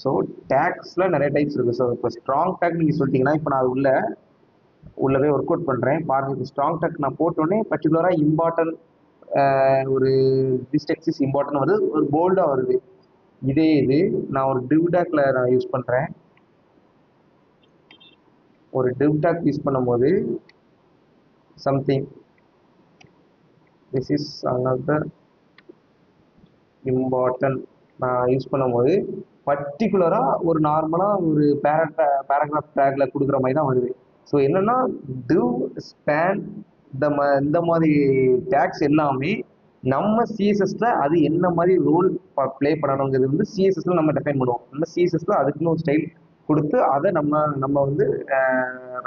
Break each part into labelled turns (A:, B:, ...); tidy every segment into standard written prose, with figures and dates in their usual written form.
A: So டேக்ஸில் நிறைய types இருக்குது. So இப்போ ஸ்ட்ராங் டேக் நீங்கள் சொல்லிட்டீங்கன்னா, இப்போ நான் உள்ளவே ஒர்க் அவுட் பண்ணுறேன் பாருங்கள். இப்போ ஸ்ட்ராங் டேக் நான் போட்டோன்னே பர்டிகுலராக இம்பார்ட்டன்ட் ஒரு திஸ் டெக்ஸ் இஸ் இம்பார்ட்டன்ட் வருது, ஒரு போல்டாக வருது. இதே இது நான் ஒரு டிவ் டேக்கில் நான் யூஸ் பண்ணுறேன். ஒரு டிவ் டேக் யூஸ் பண்ணும்போது something this is another important நான் யூஸ் பண்ணும்போது பர்டிகுலராக ஒரு நார்மலாக ஒரு பேராகிராஃப் டேக்கில் கொடுக்குற மாதிரி தான் வருது. ஸோ என்னென்னா டிவ் ஸ்பேன் இந்த மாதிரி டேக்ஸ் எல்லாமே நம்ம சிஎஸ்எஸ்ல அது என்ன மாதிரி ரோல் ப்ளே பண்ணணுங்கிறது வந்து சிஎஸ்எஸ்ல நம்ம டிஃபைன் பண்ணுவோம். நம்ம சிஎஸ்எஸ்ல அதுக்குன்னு ஒரு ஸ்டைல் கொடுத்து அதை நம்ம வந்து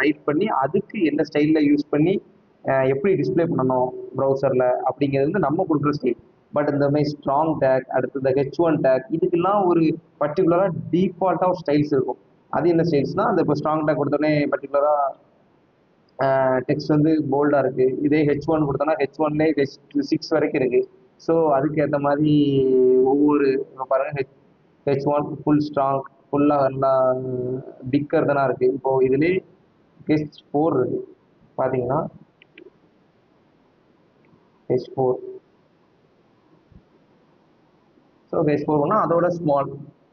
A: ரைட் பண்ணி அதுக்கு என்ன ஸ்டைலில் யூஸ் பண்ணி எப்படி டிஸ்பிளே பண்ணணும் ப்ரௌசரில் அப்படிங்கிறது வந்து நம்ம கொடுக்குற ஸ்டைல். பட் இந்த மாதிரி ஸ்ட்ராங் டேக், அடுத்து இந்த H1 டேக், இதுக்கெல்லாம் ஒரு பர்டிகுலராக டிஃபால்ட்டாக ஒரு ஸ்டைல்ஸ் இருக்கும். அது என்ன ஸ்டைல்ஸ்னால், அந்த இப்போ ஸ்ட்ராங் டேக் கொடுத்தோடனே பர்டிகுலராக டெக்ஸ்ட் வந்து போல்டாக இருக்குது. இதே H1 கொடுத்தோன்னா H1லே H6 வரைக்கும் இருக்குது. ஸோ அதுக்கேற்ற மாதிரி ஒவ்வொரு பாருங்கள், H1 ஃபுல் ஸ்ட்ராங், ஃபுல்லாக நல்லா பிக்கர் தானே இருக்குது. இப்போது இதுலேயே H4 இருக்குது பார்த்தீங்கன்னா, H4 ஸோ H4 ஒன்றா அதோட ஸ்மால்.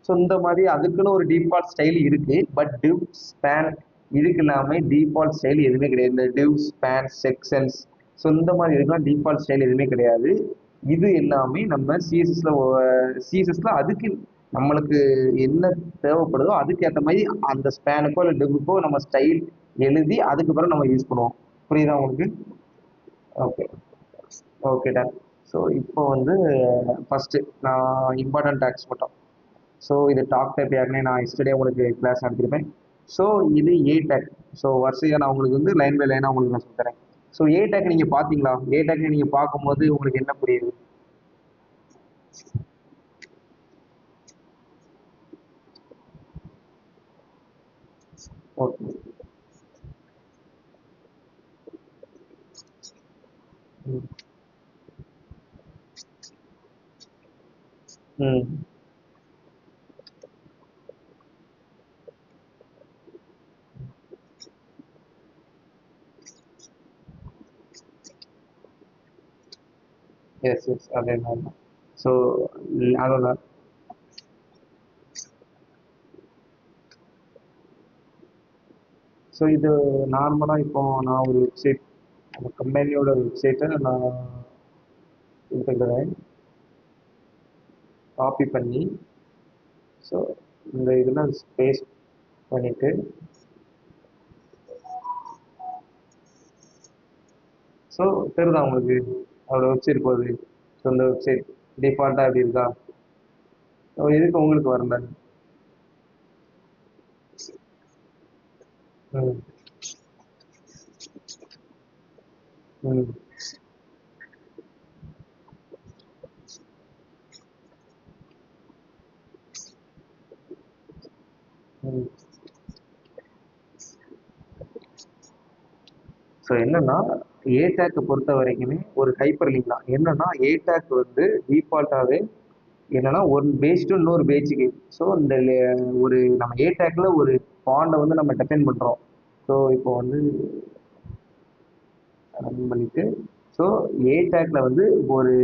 A: ஸோ இந்த மாதிரி அதுக்குன்னு ஒரு டிஃபால்ட் ஸ்டைல் இருக்குது. பட் டிவ் ஸ்பேன் இதுக்கு இல்லாமல் டிஃபால்ட் ஸ்டைல் எதுவுமே கிடையாது. இந்த டிவ் ஸ்பேன் செக்ஷன்ஸ், ஸோ இந்த மாதிரி இதுக்கெல்லாம் டிஃபால்ட் ஸ்டைல் எதுவுமே கிடையாது. இது எல்லாமே நம்ம சிஎஸ்எஸ்ல அதுக்கு நம்மளுக்கு என்ன தேவைப்படுதோ அதுக்கேற்ற மாதிரி அந்த ஸ்பேனுக்கோ இல்லை டிவுக்கோ நம்ம ஸ்டைல் எழுதி அதுக்கப்புறம் நம்ம யூஸ் பண்ணுவோம். புரியுதா உங்களுக்கு? Okay okay done. ஸோ இப்போ வந்து ஃபஸ்ட்டு நான் இம்பார்ட்டன்ட் டேக்ஸ் மட்டும். ஸோ இது டாக் டைப் ஏற்கனவே நான் எஸ்டர்டே உங்களுக்கு கிளாஸ் நடத்திருப்பேன். ஸோ இது ஏ டேக். ஸோ வரிசையாக நான் உங்களுக்கு வந்து லைன் பை லைனாக உங்களுக்கு நான் சொல்லித்தரேன். ஸோ ஏ டேக் நீங்கள் பார்த்தீங்களா? ஏ டேக் நீங்கள் பார்க்கும்போது உங்களுக்கு என்ன புரியுது? ஓகே. ம் ம் எஸ் எஸ் அதே மாதிரி தான். ஸோ அதோட ஸோ இது நார்மலாக இப்போ நான் ஒரு வெப்சைட், அந்த கம்பெனியோட வெப்சைட்டை நான் எடுத்துக்கிறேன், காப்பி பண்ணி. ஸோ இந்த இதில் ஸ்பேஸ் பண்ணிவிட்டு, ஸோ தெரியுதா உங்களுக்கு அதோட வெப்சைட் போகுது? ஸோ இந்த வெப்சைட் டிஃபால்ட்டாக எப்படி இருக்கா? ஸோ எதுக்கு உங்களுக்கு வரல? ம் ம் ம் ஸோ என்னன்னா ஏ டேக்கை பொறுத்த வரைக்குமே ஒரு ஹைப்பர் லிங்க் தான். என்னன்னா ஏ டேக் வந்து டிஃபால்ட்டாகவே என்னன்னா ஒரு பேஜ் டு இன்னொரு பேஜுக்கு. ஸோ இந்த ஒரு நம்ம ஏ டேக்ல ஒரு ஃபாண்டை வந்து நம்ம டிஃபைன் பண்ணுறோம். ஸோ இப்போ வந்து ரன் பண்ணிட்டு, ஸோ ஏ டேக்ல வந்து ஒரு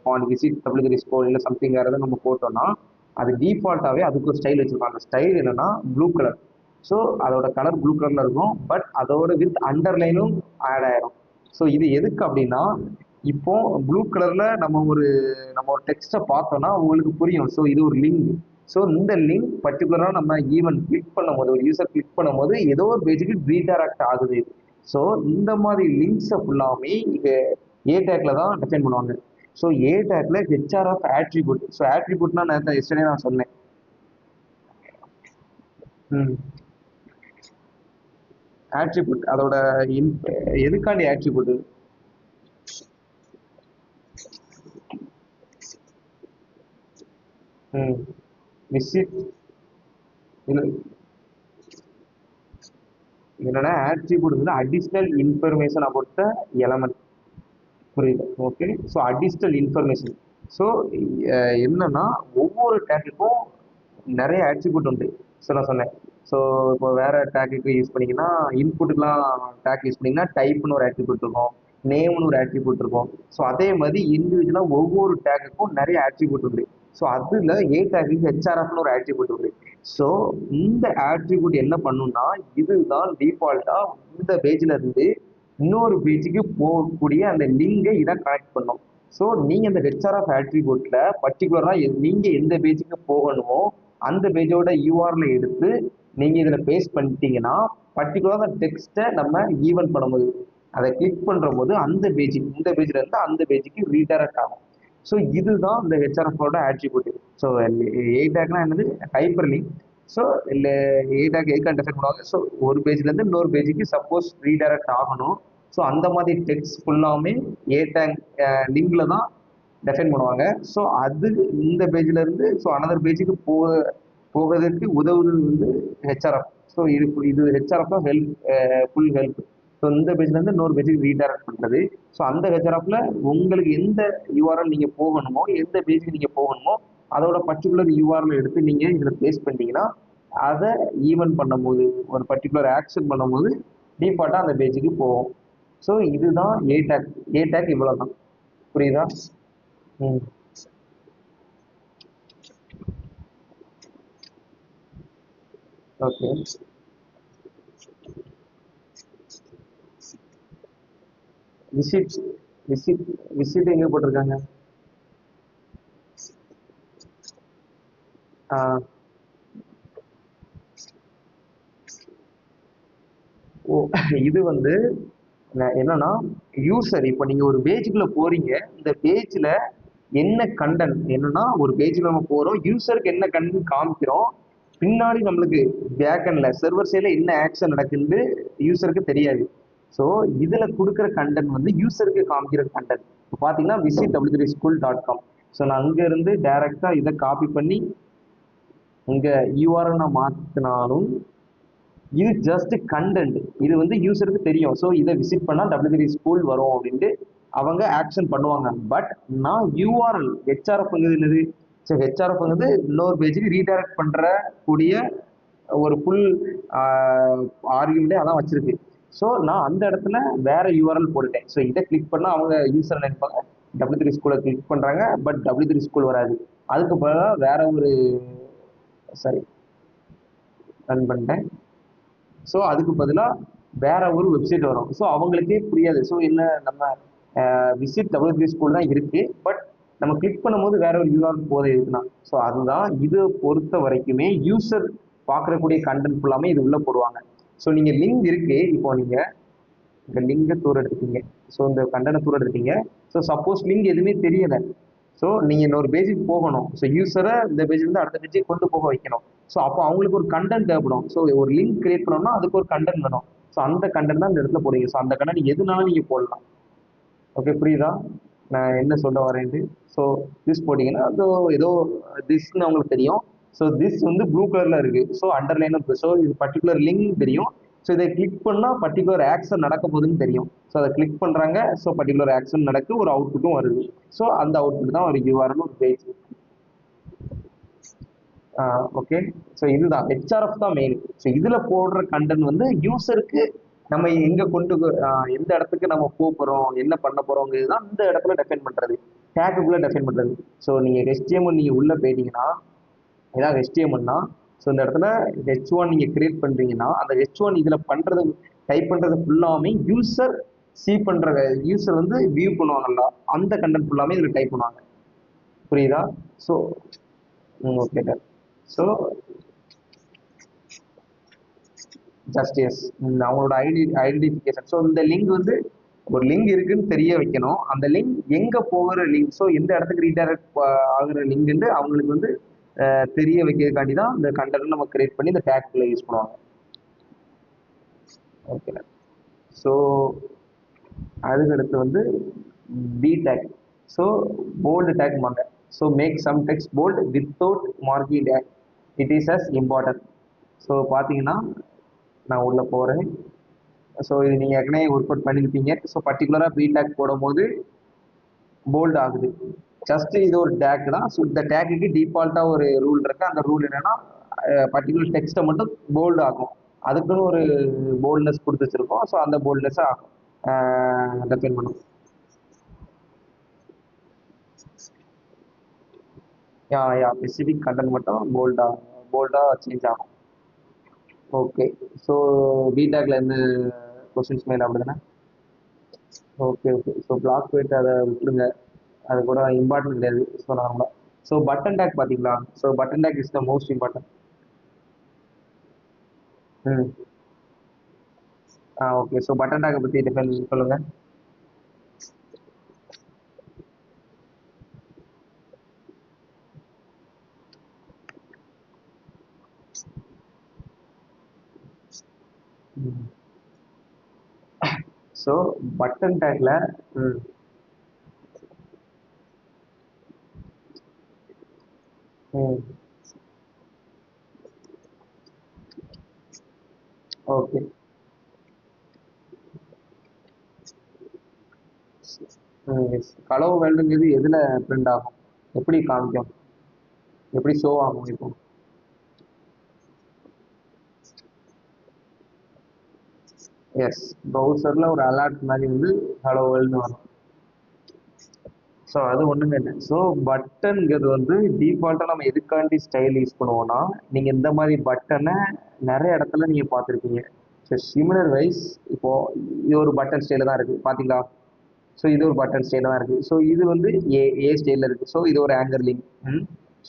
A: ஃபாண்ட் விசிட் டபிள்யூ ஸ்கோர் இல்லை சம்திங் வேறு எதாவது நம்ம போட்டோம்னா அது டிஃபால்ட்டாகவே அதுக்கு ஒரு ஸ்டைல் வச்சுருக்கோம். அந்த ஸ்டைல் என்னன்னா ப்ளூ கலர். ஸோ அதோட கலர் ப்ளூ கலரில் இருக்கும். பட் அதோட வித் அண்டர்லைனும் ஆட் ஆயிரும். ஸோ இது எதுக்கு அப்படின்னா, இப்போ ப்ளூ கலரில் நம்ம ஒரு டெக்ஸ்ட்டை பார்த்தோம்னா உங்களுக்கு புரியும். ஸோ இது ஒரு லிங்க். ஸோ இந்த லிங்க் பர்டிகுலராக நம்ம ஈவன் கிளிக் பண்ணும்போது, ஒரு யூசர் கிளிக் பண்ணும்போது ஏதோ ஒரு பேஜுக்கு ரீடைரக்ட் ஆகுது. ஸோ இந்த மாதிரி லிங்க்ஸை ஃபுல்லாமே இது ஏ டேக்ல தான் டிஃபைன் பண்ணுவாங்க. ஸோ ஏ டேக்ல ஹெச்ஆர் ஆஃப் ஆட்ரிபியூட். ஸோ ஆட்ரிபியூட்னா நேற்று எஸ்டர்டே நான் சொன்னேன். ம் ஆட்ரிபியூட் அதோட எதுக்காண்டி ஆட்ரிபியூட்? ம் விசிட் இல்லை, என்னன்னா ஆட்ரிபியூட் வந்து additional information about the element. புரியுது? Okay. So additional information. So என்னன்னா ஒவ்வொரு டேக்குக்கும் நிறைய ஆட்ரிபியூட் உண்டு. ஸோ நான் சொன்னேன். ஸோ இப்போ வேற டேக்குக்கு யூஸ் பண்ணிங்கன்னா இன்புட்டுக்கெலாம் டேக் யூஸ் பண்ணிங்கன்னா டைப்னு ஒரு ஆட்ரிபியூட் இருக்கும், நேம்னு ஒரு ஆட்ரிபியூட் இருக்கும். ஸோ அதே மாதிரி இண்டிவிஜுவலாக ஒவ்வொரு டேக்குக்கும் நிறைய ஆட்ரிபியூட் உண்டு. ஸோ அதில் ஏ டேக்குக்கு ஹெச்ஆர்எஃப்னு ஒரு ஆட்ரிபியூட் உண்டு. ஸோ இந்த ஆட்ரிபியூட் என்ன பண்ணுன்னா, இதுதான் டிஃபால்ட்டாக இந்த பேஜில் இருந்து இன்னொரு பேஜுக்கு போகக்கூடிய அந்த லிங்கை இதை கனெக்ட் பண்ணும். ஸோ நீங்கள் அந்த ஹெச்ஆர்எஃப் ஆட்ரிபியூட்டில் பர்டிகுலராக நீங்கள் எந்த பேஜுக்கு போகணுமோ அந்த பேஜோட யூஆர்ல எடுத்து நீங்கள் இதில் பேஸ்ட் பண்ணிட்டீங்கன்னா பர்டிகுலராக அந்த டெக்ஸ்ட்டை நம்ம ஈவென்ட் பண்ணும்போது அதை கிளிக் பண்ணுற போது அந்த பேஜுக்கு இந்த பேஜில் இருந்து அந்த பேஜுக்கு ரீடைரக்ட் ஆகும். ஸோ இதுதான் இந்த ஹெச்ஆர்எஃபோட ஆட்ரிபியூட். ஸோ ஏ டேக்னா என்னது, ஹைப்பர் லிங்க். ஸோ இல்லை ஏ டேக் எதுக்காக டிஃபைன் பண்ணுவாங்க, ஸோ ஒரு பேஜ்லேருந்து இன்னொரு பேஜுக்கு சப்போஸ் ரீடைரக்ட் ஆகணும். ஸோ அந்த மாதிரி டெக்ஸ்ட் ஃபுல்லாமே ஏ டேக் லிங்கில் தான் டிஃபைன் பண்ணுவாங்க. ஸோ அது இந்த பேஜில் இருந்து ஸோ அனதர் பேஜுக்கு போகிறதுக்கு உதவுறது வந்து ஹெச்ஆர்எஃப். ஸோ இது ஹெச்ஆர்எஃப் தான் ஹெல்ப், ஃபுல் ஹெல்ப். ஸோ இந்த பேஜ்லேருந்து இன்னொரு பேஜுக்கு ரீடைரக்ட் பண்ணுறது. ஸோ அந்த ஹெச்ஆர்எஃப்ல உங்களுக்கு எந்த யூஆர்எல் நீங்கள் போகணுமோ, எந்த பேஜுக்கு நீங்கள் போகணுமோ அதோட பர்டிகுலர் யூஆர்எல் எடுத்து நீங்கள் இதில் பேஸ்ட் பண்ணிட்டீங்கன்னா அதை ஈவென்ட் பண்ணும்போது ஒரு பர்டிகுலர் ஆக்ஷன் பண்ணும்போது டிஃபால்ட்டாக அந்த பேஜுக்கு போகும். ஸோ இதுதான் ஏ டேக். ஏ டேக் இவ்வளோ தான். புரியுதா? ம். ஓகே. விசிட் விசிட் விசிட் எங்கே போட்டிருக்காங்க? ஓ, இது வந்து என்னன்னா யூசர் இப்போ நீங்க ஒரு பேஜுக்குள்ள போறீங்க, இந்த பேஜ்ல என்ன கண்டென்ட் என்னன்னா ஒரு பேஜுக்கு நம்ம போறோம், யூசருக்கு என்ன கண்டென்ட் காமிக்கிறோம், பின்னாடி நம்மளுக்கு பேக்கெண்ட்ல சர்வர் சைடில் என்ன ஆக்ஷன் நடக்குன்னு யூசருக்கு தெரியாது. ஸோ இதுல கொடுக்குற கண்டென்ட் வந்து யூசருக்கு காமிக்கிற கண்டென்ட். இப்போ பார்த்தீங்கன்னா visit.w3school.com. ஸோ நான் அங்க இருந்து டைரக்டா இதை காப்பி பண்ணி இங்க யூஆர்எல் நான் மாத்தினாலும் இது ஜஸ்ட் கண்டென்ட். இது வந்து யூசருக்கு தெரியும். ஸோ இதை விசிட் பண்ணால் W3 ஸ்கூல் வரும் அப்படின்ட்டு அவங்க ஆக்ஷன் பண்ணுவாங்க. பட் நான் யூஆர்எல் ஹெச்ஆர்எஃப்ங்கிறது என்னது, ஸோ ஹெச்ஆர்எஃப்ங்கிறது இன்னொரு பேஜுக்கு ரீடைரக்ட் பண்ணுற கூடிய ஒரு ஃபுல் ஆர்கியூமெண்ட்டே அதான் வச்சிருக்கு. ஸோ நான் அந்த இடத்துல வேற யூஆர்எல் போட்டுட்டேன். ஸோ இதை கிளிக் பண்ணால் அவங்க யூசர் நினைப்பாங்க W3 ஸ்கூலை கிளிக் பண்ணுறாங்க, பட் W3 ஸ்கூல் வராது. அதுக்கு பதிலாக வேற ஒரு சாரி ரன் பண்ணிட்டேன். ஸோ அதுக்கு பதிலாக வேற ஒரு வெப்சைட் வரும். ஸோ அவங்களுக்கே புரியாது. ஸோ என்ன நம்ம விசிட் W3 ஸ்கூல் தான் இருக்கு, பட் நம்ம கிளிக் பண்ணும்போது வேற ஒரு யூஆர்எல் போதை இருக்குன்னா, ஸோ அதுதான் இதை பொறுத்த வரைக்குமே யூசர் பார்க்கக்கூடிய கண்டென்ட் ஃபுல்லாமே இது உள்ள போடுவாங்க. ஸோ நீங்க லிங்க் இருக்கு, இப்போ நீங்க இந்த லிங்கை தூர எடுத்துட்டீங்க, ஸோ இந்த கண்டென்ட் தூர எடுத்தீங்க. ஸோ சப்போஸ் லிங்க் எதுவுமே தெரியல, ஸோ நீங்கள் இன்னொரு பேஜுக்கு போகணும், ஸோ யூஸரை இந்த பேஜ்லேருந்து அடுத்த பேஜுக்கு கொண்டு போக வைக்கணும். ஸோ அப்போ அவங்களுக்கு ஒரு கண்டென்ட் தேவைப்படும். ஸோ ஒரு லிங்க் கிரியேட் பண்ணோம்னா அதுக்கு ஒரு கண்டென்ட் வேணும். ஸோ அந்த கண்டென்ட் தான் இந்த இடத்துல போடுவீங்க. ஸோ அந்த கண்டென்ட் எதுனாலும் நீங்கள் போடலாம். ஓகே, புரியுதா நான் என்ன சொல்ல வரேன்ட்டு? ஸோ திஸ் போட்டிங்கன்னா அதோ ஏதோ திஸ்ன்னு அவங்களுக்கு தெரியும். ஸோ திஸ் வந்து ப்ளூ கலரில் இருக்குது, ஸோ அண்டர்லைன் இருக்குது. ஸோ இது பர்டிகுலர் லிங்க் தெரியும். ஸோ இதை கிளிக் பண்ணால் பர்டிகுலர் ஆக்ஷன் நடக்க போகுதுன்னு தெரியும். ஸோ அதை கிளிக் பண்ணுறாங்க, ஸோ பர்டிகுலர் ஆக்ஷன் நடக்கு, ஒரு அவுட்புட்டும் வருது. ஸோ அந்த அவுட்புட் தான் ஒரு யூஆர்எல் ஒரு பேஜ். ஓகே. ஸோ இதுதான் ஹெச்ஆர்எஃப் தான் மெயின். ஸோ இதில் போடுற கண்டென்ட் வந்து யூசருக்கு நம்ம எங்கே எந்த இடத்துக்கு நம்ம போகிறோம், என்ன பண்ண போகிறோங்கிறது தான் இந்த இடத்துல டெஃபைன் பண்ணுறது, டேக்குக்குள்ளே டெஃபைன் பண்ணுறது. ஸோ நீங்கள் HTML நீங்கள் உள்ளே போயிட்டீங்கன்னா இதான் HTMLனா, ஸோ இந்த இடத்துல H1 நீங்கள் கிரியேட் பண்ணுறீங்கன்னா அந்த H1 இதில் பண்ணுறது டைப் பண்ணுறது ஃபுல்லாமே யூசர் பண்ணுற யூசர் வந்து வியூ பண்ணுவாங்கல்ல, அந்த கண்டென்ட் ஃபுல்லாமே இதில் டைப் பண்ணுவாங்க. புரியுதா? So okay. So just as அவங்களோட ஐடென்டிஃபிகேஷன். ஸோ இந்த லிங்க் வந்து ஒரு லிங்க் இருக்குன்னு தெரிய வைக்கணும். அந்த லிங்க் எங்கே போகிற லிங்க், ஸோ எந்த இடத்துக்கு ரீடைரக்ட் ஆகுற லிங்க்ன்னு அவங்களுக்கு வந்து தெரிய வைக்கிறதுக்காண்டி தான் இந்த கண்டென்ட் நம்ம கிரியேட் பண்ணி இந்த டேக்குள்ள யூஸ் பண்ணுவாங்க. ஓகே. ஸோ அதுக்கடுத்து வந்து பி டேக். ஸோ போல்டு டேக் மாங்க. So make some text bold without marking tag, it is as important. So பார்த்தீங்கன்னா நான் உள்ளே போகிறேன். ஸோ இது நீங்கள் ஏற்கனவே ஒர்க் அவுட் பண்ணியிருப்பீங்க. ஸோ பர்டிகுலராக பி டேக் போடும்போது போல்டு ஆகுது. ஜஸ்ட் இது ஒரு டேக் தான். ஸோ இந்த டேக்குக்கு டிஃபால்ட்டாக ஒரு ரூல் இருக்கு. அந்த ரூல் என்னன்னா பர்டிகுலர் டெக்ஸ்ட்டை மட்டும் போல்டு ஆகும். அதுக்குன்னு ஒரு போல்ட்னஸ் கொடுத்து வச்சிருக்கோம். ஸோ அந்த போல்ட்னஸை டிஃபைன் பண்ணும். யா யா ஸ்பெசிஃபிக் கண்டென்ட் மட்டும் போல்டாக சேஞ்ச் ஆகும். ஓகே. ஸோ பிடேக்ல இருந்து கொஸ்டின்ஸ் மெயில் அப்படிதானே? Okay okay. ஸோ பிளாக் போயிட்டு அதை விட்டுருங்க. அது கூட இம்பார்ட்டன்ட் கிடையாது. ஸோ நார்மலாக ஸோ பட்டன் டேக் பார்த்தீங்களா? So button take is the most important. ம். ஓகே. ஸோ பட்டன் டேக்கை பற்றி டிஃபைன் சொல்லுங்க. ம். ஸோ பட்டன் டேக்ல ம் ம் ஓகே. எஸ். களவு வேல்டுங்கிறது எதில் பிரிண்ட் ஆகும்? எப்படி காமிக்கும்? எப்படி ஷோ ஆகும் இப்போ? எஸ். ப்ரௌசரில் ஒரு அலர்ட் மாதிரி வந்து ஹலோ வேர்ல்டுன்னு வரும். ஸோ அது ஒன்றுமே இல்லை. ஸோ பட்டன்கிறது வந்து டிஃபால்ட்டாக நம்ம எதுக்காண்டி ஸ்டைல் யூஸ் பண்ணுவோம்னா, நீங்கள் இந்த மாதிரி பட்டனை நிறைய இடத்துல நீங்கள் பார்த்துருப்பீங்க. ஸோ சிமிலர் வைஸ் இப்போது இது ஒரு பட்டன் ஸ்டைலில் தான் இருக்குது பார்த்தீங்களா? ஸோ இது ஒரு பட்டன் ஸ்டைலில் தான் இருக்குது. ஸோ இது வந்து ஏ ஸ்டைலில் இருக்குது. ஸோ இது ஒரு ஆங்கர் லிங்க்.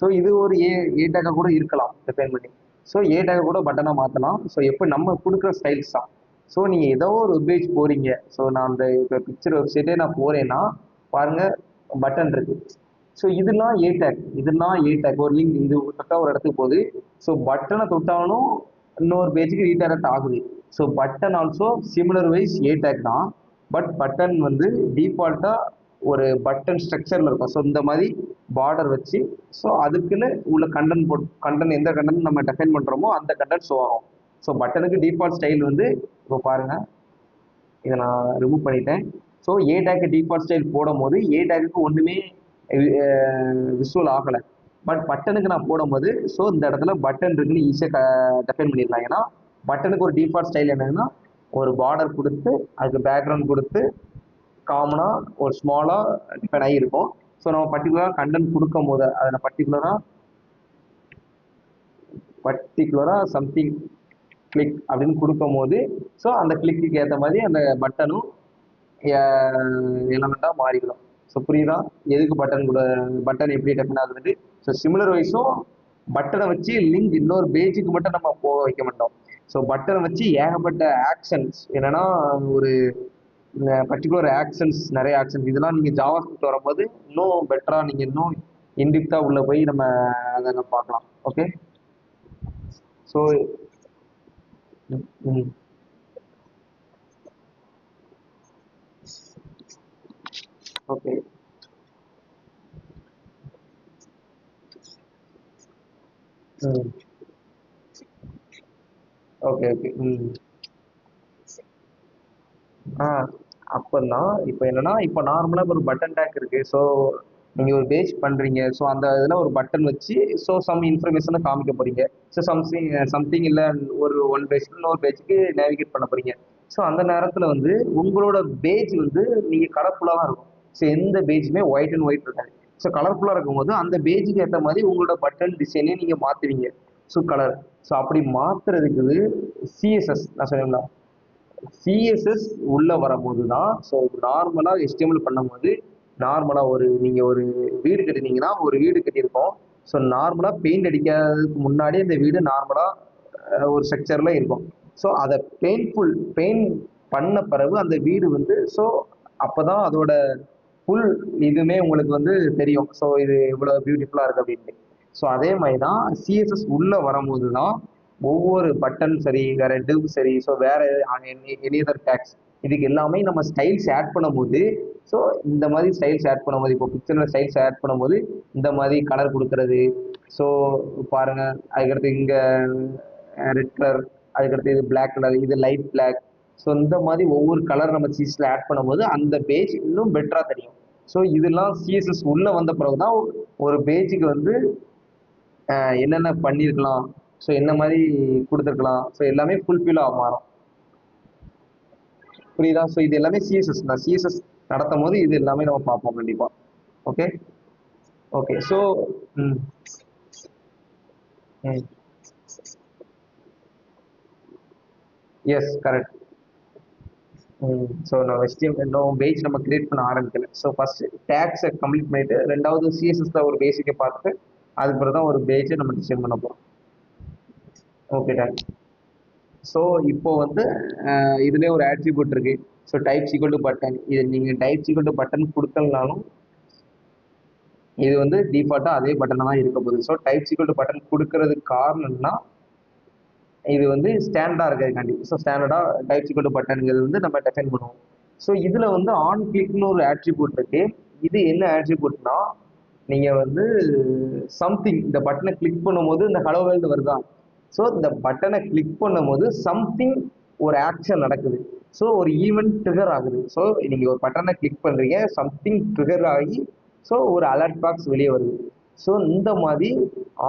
A: ஸோ இது ஒரு ஏ டேக்காக கூட இருக்கலாம் டிஃபைன் பண்ணி. ஸோ ஏ டேக்கை கூட பட்டனாக மாற்றலாம். ஸோ எப்போ நம்ம கொடுக்குற ஸ்டைல்ஸ் தான். ஸோ நீங்கள் ஏதோ ஒரு வெப்பேஜ் போகிறீங்க. ஸோ நான் அந்த இப்போ பிக்சர் வெப்சைட்டே நான் போகிறேன்னா பாருங்கள் பட்டன் இருக்கு. ஸோ இதெல்லாம் ஏ டேக் ஒரு லிங்க் இது தொட்டா ஒரு இடத்துக்கு போகுது. ஸோ பட்டனை தொட்டாலும் இன்னொரு பேஜுக்கு ரீடைரக்ட் ஆகுது. So button also similar wise A tag தான். பட் பட்டன் வந்து டிஃபால்ட்டாக ஒரு பட்டன் ஸ்ட்ரக்சரில் இருக்கும். ஸோ இந்த மாதிரி பார்டர் வச்சு ஸோ அதுக்குன்னு உள்ள கண்டென்ட் எந்த கண்டென்ட் நம்ம டெஃபைன் பண்ணுறோமோ அந்த கண்டென்ட் ஷோ ஆகும். ஸோ பட்டனுக்கு டிஃபால்ட் ஸ்டைல் வந்து இப்போ பாருங்கள் இதை நான் ரிமூவ் பண்ணிட்டேன். ஸோ ஏ டேக்கு டிஃபால்ட் ஸ்டைல் போடும் போது ஏ டேக்கு ஒன்றுமே விசுவல் ஆகலை. பட் பட்டனுக்கு நான் போடும்போது ஸோ இந்த இடத்துல பட்டன் இருக்குன்னு ஈஸியாக டெஃபைன் பண்ணிடலாம். ஏன்னா பட்டனுக்கு ஒரு டிஃபால்ட் ஸ்டைல் என்னன்னா ஒரு பார்டர் கொடுத்து அதுக்கு பேக்ரவுண்ட் கொடுத்து காமனாக ஒரு ஸ்மாலாக டிஃபைன் ஆகியிருக்கும். ஸோ நம்ம பர்டிகுலராக கண்டென்ட் கொடுக்கும் போது அதில் பர்டிகுலராக சம்திங் கிளிக் அப்படின்னு கொடுக்கும் போது ஸோ அந்த கிளிக்கு ஏற்ற மாதிரி அந்த பட்டனும் எலமெண்ட்டாக மாறிடும். ஸோ புரியுதா எதுக்கு பட்டன் எப்படி டெஃபைன் ஆகுது? ஸோ சிமிலர் வைஸும் பட்டனை வச்சு லிங்க் இன்னொரு பேஜுக்கு மட்டும் நம்ம போக வைக்க மாட்டோம். ஸோ பட்டனை வச்சு ஏகப்பட்ட ஆக்ஷன்ஸ் என்னன்னா ஒரு பர்டிகுலர் ஆக்ஷன்ஸ் நிறைய ஆக்ஷன்ஸ் இதெல்லாம் நீங்கள் ஜாவா ஸ்கிரிப்ட் வரும்போது இன்னும் பெட்டராக நீங்கள் இன்னும் இன்டிப்த்தாக உள்ளே போய் நம்ம அதை பார்க்கலாம். ஓகே. ஸோ ம் ஓகே. ம் ஓகே ஓகே. ஆ அப்பன்னா இப்போ என்னன்னா இப்போ நார்மலாக ஒரு பட்டன் டேக் இருக்கு. ஸோ நீங்கள் ஒரு பேஜ் பண்ணுறீங்க. ஸோ அந்த இதில் ஒரு பட்டன் வச்சு ஸோ சம் இன்ஃபர்மேஷனை காமிக்க போறீங்க. ஸோ சம்திங் இல்லை ஒரு ஒன் பேஜ் இன்னொரு பேஜுக்கு நேவிகேட் பண்ண போறீங்க. ஸோ அந்த நேரத்தில் வந்து உங்களோட பேஜ் வந்து நீங்கள் கலர்ஃபுல்லாக தான் இருக்கும். ஸோ எந்த பேஜுமே ஒயிட் அண்ட் ஒயிட் இருக்காது. ஸோ கலர்ஃபுல்லாக இருக்கும்போது அந்த பேஜுக்கு ஏற்ற மாதிரி உங்களோட பட்டன் டிசைனே நீங்கள் மாற்றுவீங்க. ஸோ கலர் ஸோ அப்படி மாற்றுறதுக்கு சிஎஸ்எஸ் நான் சொன்னேங்களா? சிஎஸ்எஸ் உள்ள வரும்போது தான் ஸோ நார்மலாக எஸ்டிஎம்எல் பண்ணும்போது நார்மலாக நீங்கள் ஒரு வீடு கட்டினீங்கன்னா ஒரு வீடு கட்டியிருக்கோம். ஸோ நார்மலாக பெயிண்ட் அடிக்காததுக்கு முன்னாடி அந்த வீடு நார்மலாக ஒரு ஸ்ட்ரக்சரில் இருக்கும். ஸோ அதை பெயிண்ட் பண்ண பிறகு அந்த வீடு வந்து ஸோ அப்போ தான் அதோட ஃபுல் இதுவுமே உங்களுக்கு வந்து தெரியும். ஸோ இது இவ்வளோ பியூட்டிஃபுல்லாக இருக்குது அப்படின்ட்டு. ஸோ அதே மாதிரி தான் சிஎஸ்எஸ் உள்ளே வரும்போது தான் ஒவ்வொரு பட்டன் சரி வேற டிவ் சரி ஸோ வேற எனி அதர் டேக்ஸ் இதுக்கு எல்லாமே நம்ம ஸ்டைல்ஸ் ஆட் பண்ணும்போது ஸோ இந்த மாதிரி ஸ்டைல்ஸ் ஆட் பண்ணும்போது இப்போ பிக்சரில் ஸ்டைல்ஸ் ஆட் பண்ணும்போது இந்த மாதிரி கலர் கொடுக்கறது. ஸோ பாருங்க அதுக்கடுத்து இங்கே ரெட் கலர் அதுக்கடுத்து இது பிளாக் கலர் இது லைட் பிளாக். ஸோ இந்த மாதிரி ஒவ்வொரு கலர் நம்ம சீஸில் ஆட் பண்ணும்போது அந்த பேஜ் இன்னும் பெட்டராக தெரியும். ஸோ இதெல்லாம் சிஎஸ்எஸ் உள்ள வந்த பிறகுதான் ஒரு பேஜுக்கு வந்து என்னென்ன பண்ணியிருக்கலாம், ஸோ என்ன மாதிரி கொடுத்துருக்கலாம், ஸோ எல்லாமே ஃபுல்ஃபில்லாக மாறும். புரியுதா? ஸோ இது எல்லாமே சிஎஸ்எஸ் தான். சிஎஸ்எஸ் நடத்தும் போது இது எல்லாமே நம்ம பார்ப்போம் கண்டிப்பா. Okay okay. ஸோ ம் ம் எஸ் கரெக்ட். ஸோ நான் இன்னும் பேஜ் நம்ம கிரியேட் பண்ண ஆரம்பிக்கல. ஸோ ஃபர்ஸ்ட் டேக்ஸை கம்ப்ளீட் பண்ணிட்டு ரெண்டாவது சிஎஸ்எஸ்ல ஒரு பேசிக்கை பார்த்துட்டு அதுக்கு பிறகு தான் ஒரு பேஜை நம்ம டிசைன் பண்ண போகிறோம். Okay done. ஸோ இப்போ வந்து இதுலேயே ஒரு ஆட்ரிபியூட் இருக்கு. So type equal to button. இது நீங்கள் டைப் ஈக்குவல் டு பட்டன் கொடுத்தனாலும் இது வந்து டிஃபால்ட்டாக அதே பட்டனாக தான் இருக்க போகுது. So type equal to button கொடுக்கறதுக்கு காரணம்னா இது வந்து ஸ்டாண்டர்டாக இருக்கிறதுக்காண்டி. ஸோ ஸ்டாண்டர்டாக டைப் ஈக்குவல் டு பட்டனுங்கிறது வந்து நம்ம டிஃபைன் பண்ணுவோம். ஸோ இதில் வந்து ஆன் கிளிக்னு ஒரு ஆட்ரிபியூட் இருக்கு. இது என்ன ஆட்ரிபியூட்னா நீங்கள் வந்து சம்திங் இந்த பட்டனை கிளிக் பண்ணும்போது இந்த ஹலோ வேர்ல்டு வருதா. ஸோ இந்த பட்டனை கிளிக் பண்ணும்போது சம்திங் ஒரு ஆக்ஷன் நடக்குது. ஸோ ஒரு ஈவெண்ட் ட்ரிகர் ஆகுது. ஸோ நீங்கள் ஒரு பட்டனை கிளிக் பண்ணுறீங்க, சம்திங் ட்ரிகர் ஆகி ஸோ ஒரு அலர்ட் பாக்ஸ் வெளியே வருது. ஸோ இந்த மாதிரி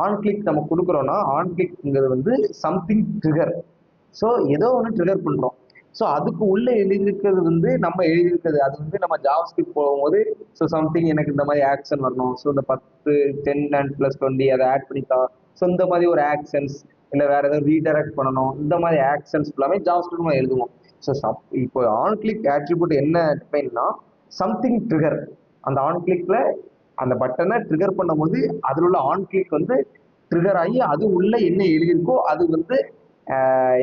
A: ஆன் கிளிக் நம்ம கொடுக்குறோன்னா ஆன் கிளிக்ங்கிறது வந்து சம்திங் ட்ரிகர். ஸோ ஏதோ ஒன்று ட்ரிகர் பண்ணுறோம். ஸோ அதுக்கு உள்ளே எழுதியிருக்கிறது வந்து நம்ம எழுதியிருக்கிறது அது வந்து நம்ம ஜாவாஸ்கிரிப்ட் போகும்போது ஸோ சம்திங் எனக்கு இந்த மாதிரி ஆக்ஷன் வரணும். ஸோ இந்த 10 10 அண்ட் ப்ளஸ் 20 அதை ஆட் பண்ணித்தா. ஸோ இந்த மாதிரி ஒரு ஆக்ஷன்ஸ் இல்லை வேற ஏதாவது ரீடைரக்ட் பண்ணணும். இந்த மாதிரி ஆக்ஷன்ஸ் எல்லாமே ஜாவாஸ்கிரிப்ட் நம்ம எழுதுவோம். ஸோ இப்போ ஆன் கிளிக் ஆட்ரிபியூட் என்ன டிஃபைன்னா சம்திங் ட்ரிகர். அந்த ஆன் கிளிக்ல அந்த பட்டனை ட்ரிகர் பண்ணும்போது அதில் உள்ள ஆன் கிளிக் வந்து ட்ரிகர் ஆகி அது உள்ள என்ன எழுதியிருக்கோ அது வந்து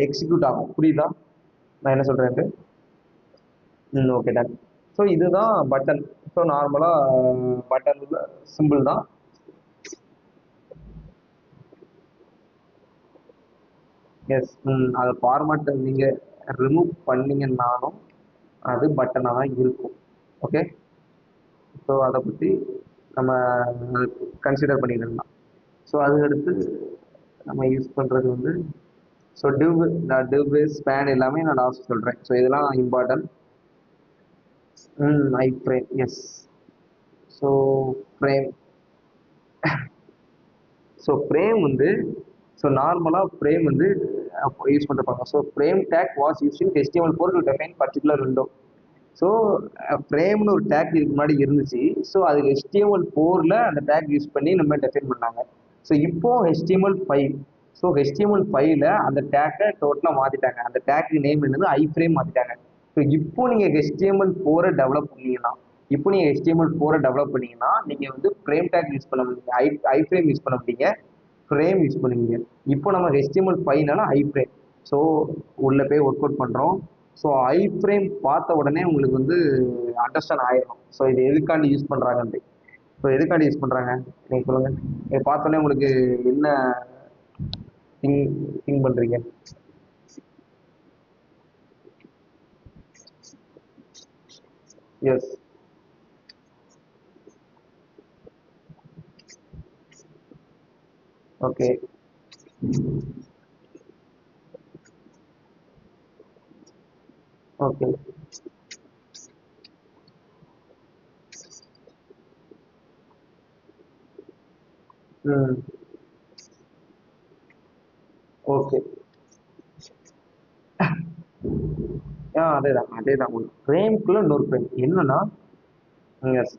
A: எக்ஸிக்யூட் ஆகும். புரியுதா நான் என்ன சொல்றேன்ட்டு? Okay done. ஸோ இதுதான் பட்டன். ஸோ நார்மலாக பட்டன் சிம்பிள் தான். எஸ். அதை ஃபார்மேட் நீங்கள் ரிமூவ் பண்ணீங்கன்னாலும் அது பட்டனாக தான் இருக்கும். ஓகே. ஸோ அதை பற்றி நம்ம கன்சிடர் பண்ணிக்கலாம். ஸோ அதுக்கடுத்து நம்ம யூஸ் பண்ணுறது வந்து ஸோ டிவ் ஸ்பேன் எல்லாமே நான் லாஸ்ட் சொல்கிறேன். ஸோ இதெல்லாம் important. Iframe yes. So frame so frame வந்து ஸோ நார்மலாக ஃப்ரேம் வந்து யூஸ் பண்ணிருப்பாங்க. So frame tag was use in HTML4 to define particular window. So ஃப்ரேம்னு ஒரு டேக் இதுக்கு முன்னாடி இருந்துச்சு. ஸோ அதுக்கு HTML4ல அந்த டேக் யூஸ் பண்ணி நம்ம டிஃபைன் பண்ணாங்க. ஸோ இப்போ HTML5. ஸோ HTML5ல அந்த டேக்கை டோட்டலாக மாற்றிட்டாங்க. அந்த டேக்கு நேம் என்னது ஐஃப்ரேம் மாற்றிட்டாங்க. ஸோ இப்போ நீங்கள் HTML4 டெவலப் பண்ணீங்கன்னா டெவலப் பண்ணீங்கன்னா நீங்கள் வந்து ஃப்ரேம் டேக் யூஸ் பண்ண முடியுங்க, ஐஃப்ரேம் யூஸ் பண்ண முடியுங்க, ஃப்ரேம் யூஸ் பண்ணுவீங்க. இப்போ நம்ம HTML5னால ஐஃப்ரேம். ஸோ உள்ளே போய் ஒர்க் அவுட் பண்ணுறோம். ஸோ ஐஃப்ரேம் பார்த்த உடனே உங்களுக்கு வந்து அண்டர்ஸ்டாண்ட் ஆயிடும். ஸோ இது எதுக்காண்டி யூஸ் பண்ணுறாங்கன்ட்டு. ஸோ எதுக்காண்டி யூஸ் பண்ணுறாங்க நீங்கள் சொல்லுங்கள். இதை பார்த்தோன்னே உங்களுக்கு என்ன திங்க் பண்ணுறீங்க? எஸ். ஓகே. ஓகே. ம் ஓகே. அதே தான் ஒரு ஃப்ரேம்குள்ளே இன்னொரு ஃப்ரேம் என்னன்னா எஸ்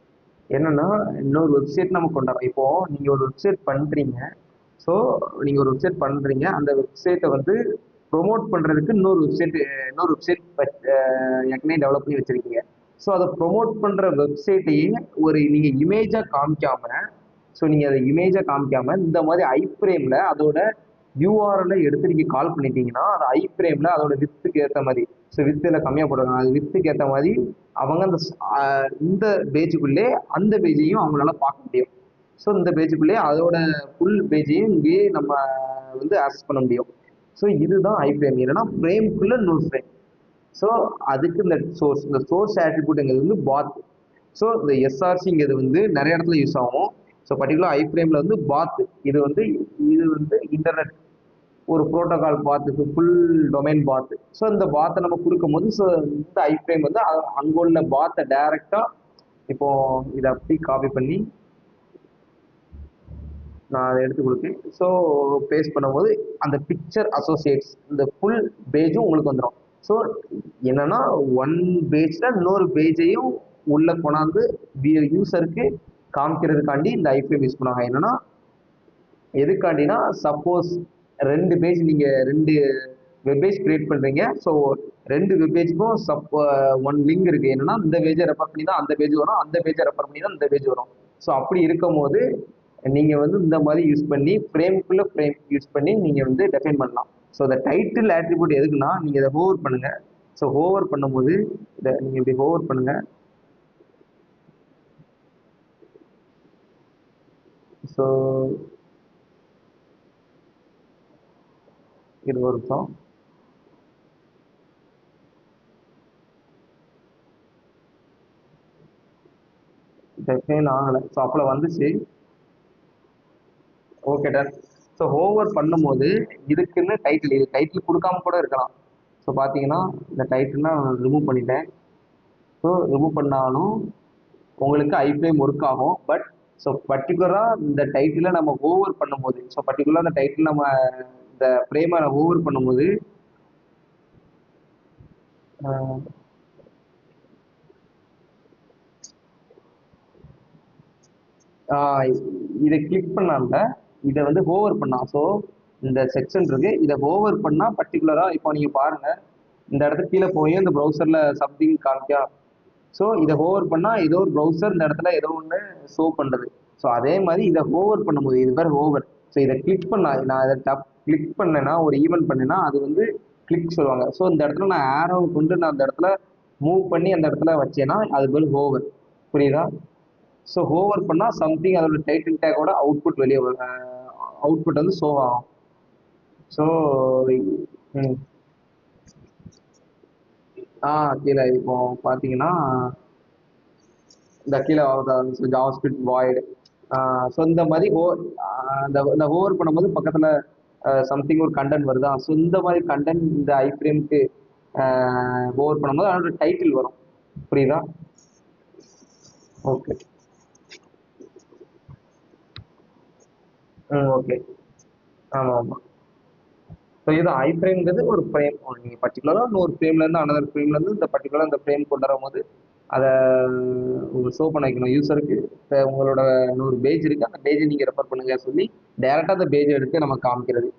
A: என்னன்னா இன்னொரு வெப்சைட் நம்ம கொண்டாடுறோம். இப்போ நீங்கள் ஒரு வெப்சைட் பண்ணுறீங்க. ஸோ நீங்கள் ஒரு வெப்சைட் பண்ணுறீங்க, அந்த வெப்சைட்டை வந்து ப்ரொமோட் பண்ணுறதுக்கு இன்னொரு வெப்சைட் ஏற்கனவே டெவலப் பண்ணி வச்சுருக்கீங்க. ஸோ அதை ப்ரொமோட் பண்ணுற வெப்சைட்டையே ஒரு நீங்கள் இமேஜாக காமிக்காமல் அதை இமேஜாக காமிக்காமல் இந்த மாதிரி ஐஃப்ரேமில் அதோட யூஆர்எல்லை எடுத்து நீங்கள் கால் பண்ணிட்டீங்கன்னா அது ஐஃப்ரேமில் அதோட வித்துக்கு ஏற்ற மாதிரி ஸோ வித்தில் கம்மியாக போடுறாங்க. அது வித்துக்கு ஏற்ற மாதிரி அவங்க இந்த பேஜுக்குள்ளே அந்த பேஜையும் அவங்களால பார்க்க முடியும். ஸோ இந்த பேஜுக்குள்ளேயே அதோட ஃபுல் பேஜையும் இங்கேயே நம்ம வந்து ஆக்சஸ் பண்ண முடியும். ஸோ இதுதான் ஐஃப்ரேம். இல்லைன்னா ஃப்ரேம்குள்ளே இன்னொரு ஃப்ரேம். ஸோ அதுக்கு இந்த சோர்ஸ் ஆட்ரிபியூட்டுங்கிறது வந்து பாத். ஸோ இந்த எஸ்ஆர்சிங்கிறது வந்து நிறைய இடத்துல யூஸ் ஆகும். ஸோ பர்டிகுலர் ஐஃப்ரேமில் வந்து பாத் இது வந்து இன்டர்நெட் ஒரு ப்ரோட்டோகால் பாத்துக்கு ஃபுல் டொமைன் பாத்து. ஸோ இந்த பாத்தை நம்ம கொடுக்கும் போது ஸோ இந்த ஐஃப்ரேம் வந்து அங்கே உள்ள பாத்தை டைரெக்டாக இப்போ இதை அப்படி காப்பி பண்ணி நான் அதை எடுத்து கொடுத்தேன். ஸோ பேஸ்ட் பண்ணும்போது அந்த பிக்சர் அசோசியேட்ஸ் இந்த ஃபுல் பேஜும் உங்களுக்கு வந்துடும். ஸோ என்னன்னா ஒன் பேஜில் இன்னொரு பேஜையும் உள்ள கொண்டாந்து யூசருக்கு காமிக்கிறதுக்காண்டி இந்த ஐஃப்ரேம் யூஸ் பண்ணுவாங்க. என்னன்னா எதுக்காண்டினா சப்போஸ் ரெண்டு பேஜ் நீங்கள் ரெண்டு வெப்பேஜ் கிரியேட் பண்ணுறீங்க. ஸோ ரெண்டு வெப்பேஜுக்கும் ஒன் லிங்க் இருக்குது. என்னன்னா இந்த பேஜை ரெஃபர் பண்ணி தான் அந்த பேஜ் வரும், அந்த பேஜை ரெஃபர் பண்ணி தான் இந்த பேஜ் வரும். ஸோ அப்படி இருக்கும் போது நீங்கள் வந்து இந்த மாதிரி யூஸ் பண்ணி ஃப்ரேம்குள்ளே ஃப்ரேம் யூஸ் பண்ணி நீங்கள் வந்து டெஃபைன் பண்ணலாம். ஸோ இந்த டைட்டில் ஆட்ரிபியூட் எதுக்குன்னா நீங்கள் இதை ஹோவர் பண்ணுங்கள். ஸோ ஹோவர் பண்ணும்போது இதை நீங்கள் இப்படி ஹோவர் பண்ணுங்கள். ஸோ இது ஒரு நிமிஷம். டெஃபைன் ஆகலை. ஸோ அப்போ வந்துச்சு. Okay done. ஸோ ஹோவர் பண்ணும்போது இதுக்குன்னு டைட்டில், இது டைட்டில் கொடுக்காம கூட இருக்கலாம். ஸோ பார்த்தீங்கன்னா இந்த டைட்டில்லாம் நான் ரிமூவ் பண்ணிட்டேன். ஸோ ரிமூவ் பண்ணாலும் உங்களுக்கு ஐஃப்ரேம் ஒர்க் ஆகும். பட் ஸோ பர்டிகுலராக இந்த டைட்டிலை நம்ம ஓவர் பண்ணும்போது, ஸோ பர்டிகுலராக இந்த டைட்டில் நம்ம இந்த ஃப்ரேமை ஓவர் பண்ணும்போது இதை கிளிக் பண்ணால இதை வந்து ஓவர் பண்ணா. ஸோ இந்த செக்ஷன் இருக்கு, இதை ஓவர் பண்ணா பர்டிகுலரா இப்போ நீங்க பாருங்க இந்த இடத்துல கீழே போய் இந்த ப்ரௌசர்ல சம்திங் காமிக்கா. ஸோ இதை ஓவர் பண்ணா ஏதோ ஒரு ப்ரௌசர் இந்த இடத்துல ஏதோ ஒன்று ஷோ பண்ணுறது. ஸோ அதே மாதிரி இதை ஓவர் பண்ணும்போது இது பேர் ஓவர். ஸோ இதை கிளிக் பண்ணா, நான் இதை கிளிக் பண்ணேன்னா ஒரு ஈவெண்ட் பண்ணேன்னா அது வந்து கிளிக் சொல்லுவாங்க. ஸோ இந்த இடத்துல நான் ஆரோ கொண்டு நான் அந்த இடத்துல மூவ் பண்ணி அந்த இடத்துல வச்சேன்னா அது பேர் ஓவர். புரியுதா? ஸோ ஹோவர் பண்ணால் சம்திங் அதோட டைட்டில் டேக்கோட அவுட்புட் வெளியே அவுட்புட் வந்து ஷோ ஆகும். ஸோ கீழே இப்போ பார்த்தீங்கன்னா இந்த கீழே ஜாவாஸ்கிரிப்ட் வாய்டு. ஸோ இந்த மாதிரி இந்த ஹோவர் பண்ணும்போது பக்கத்தில் சம்திங் ஒரு கண்டென்ட் வருதா. ஸோ இந்த மாதிரி கண்டென்ட் இந்த ஐஃப்ரேமுக்கு ஹோவர் பண்ணும்போது அதோட டைட்டில் வரும். புரியுதா? ஓகே. ஓகே. ஆமாம் ஆமாம். ஸோ இது ஐஃப்ரேம்ங்கிறது ஒரு ஃப்ரேம். நீங்கள் பர்டிகுலராக இன்னொரு ஃப்ரேம்லேருந்து அனதர் ஃப்ரேம்லேருந்து இந்த பர்டிகுலராக இந்த ஃப்ரேம் கொண்டு வரும்போது அதை உங்களுக்கு ஷோ பண்ண வைக்கணும் யூஸருக்கு. உங்களோட இன்னொரு பேஜ் இருக்குது, அந்த பேஜை நீங்கள் ரெஃபர் பண்ணுங்க சொல்லி டேரெக்டாக அந்த பேஜை எடுத்து நம்ம காமிக்கிறது.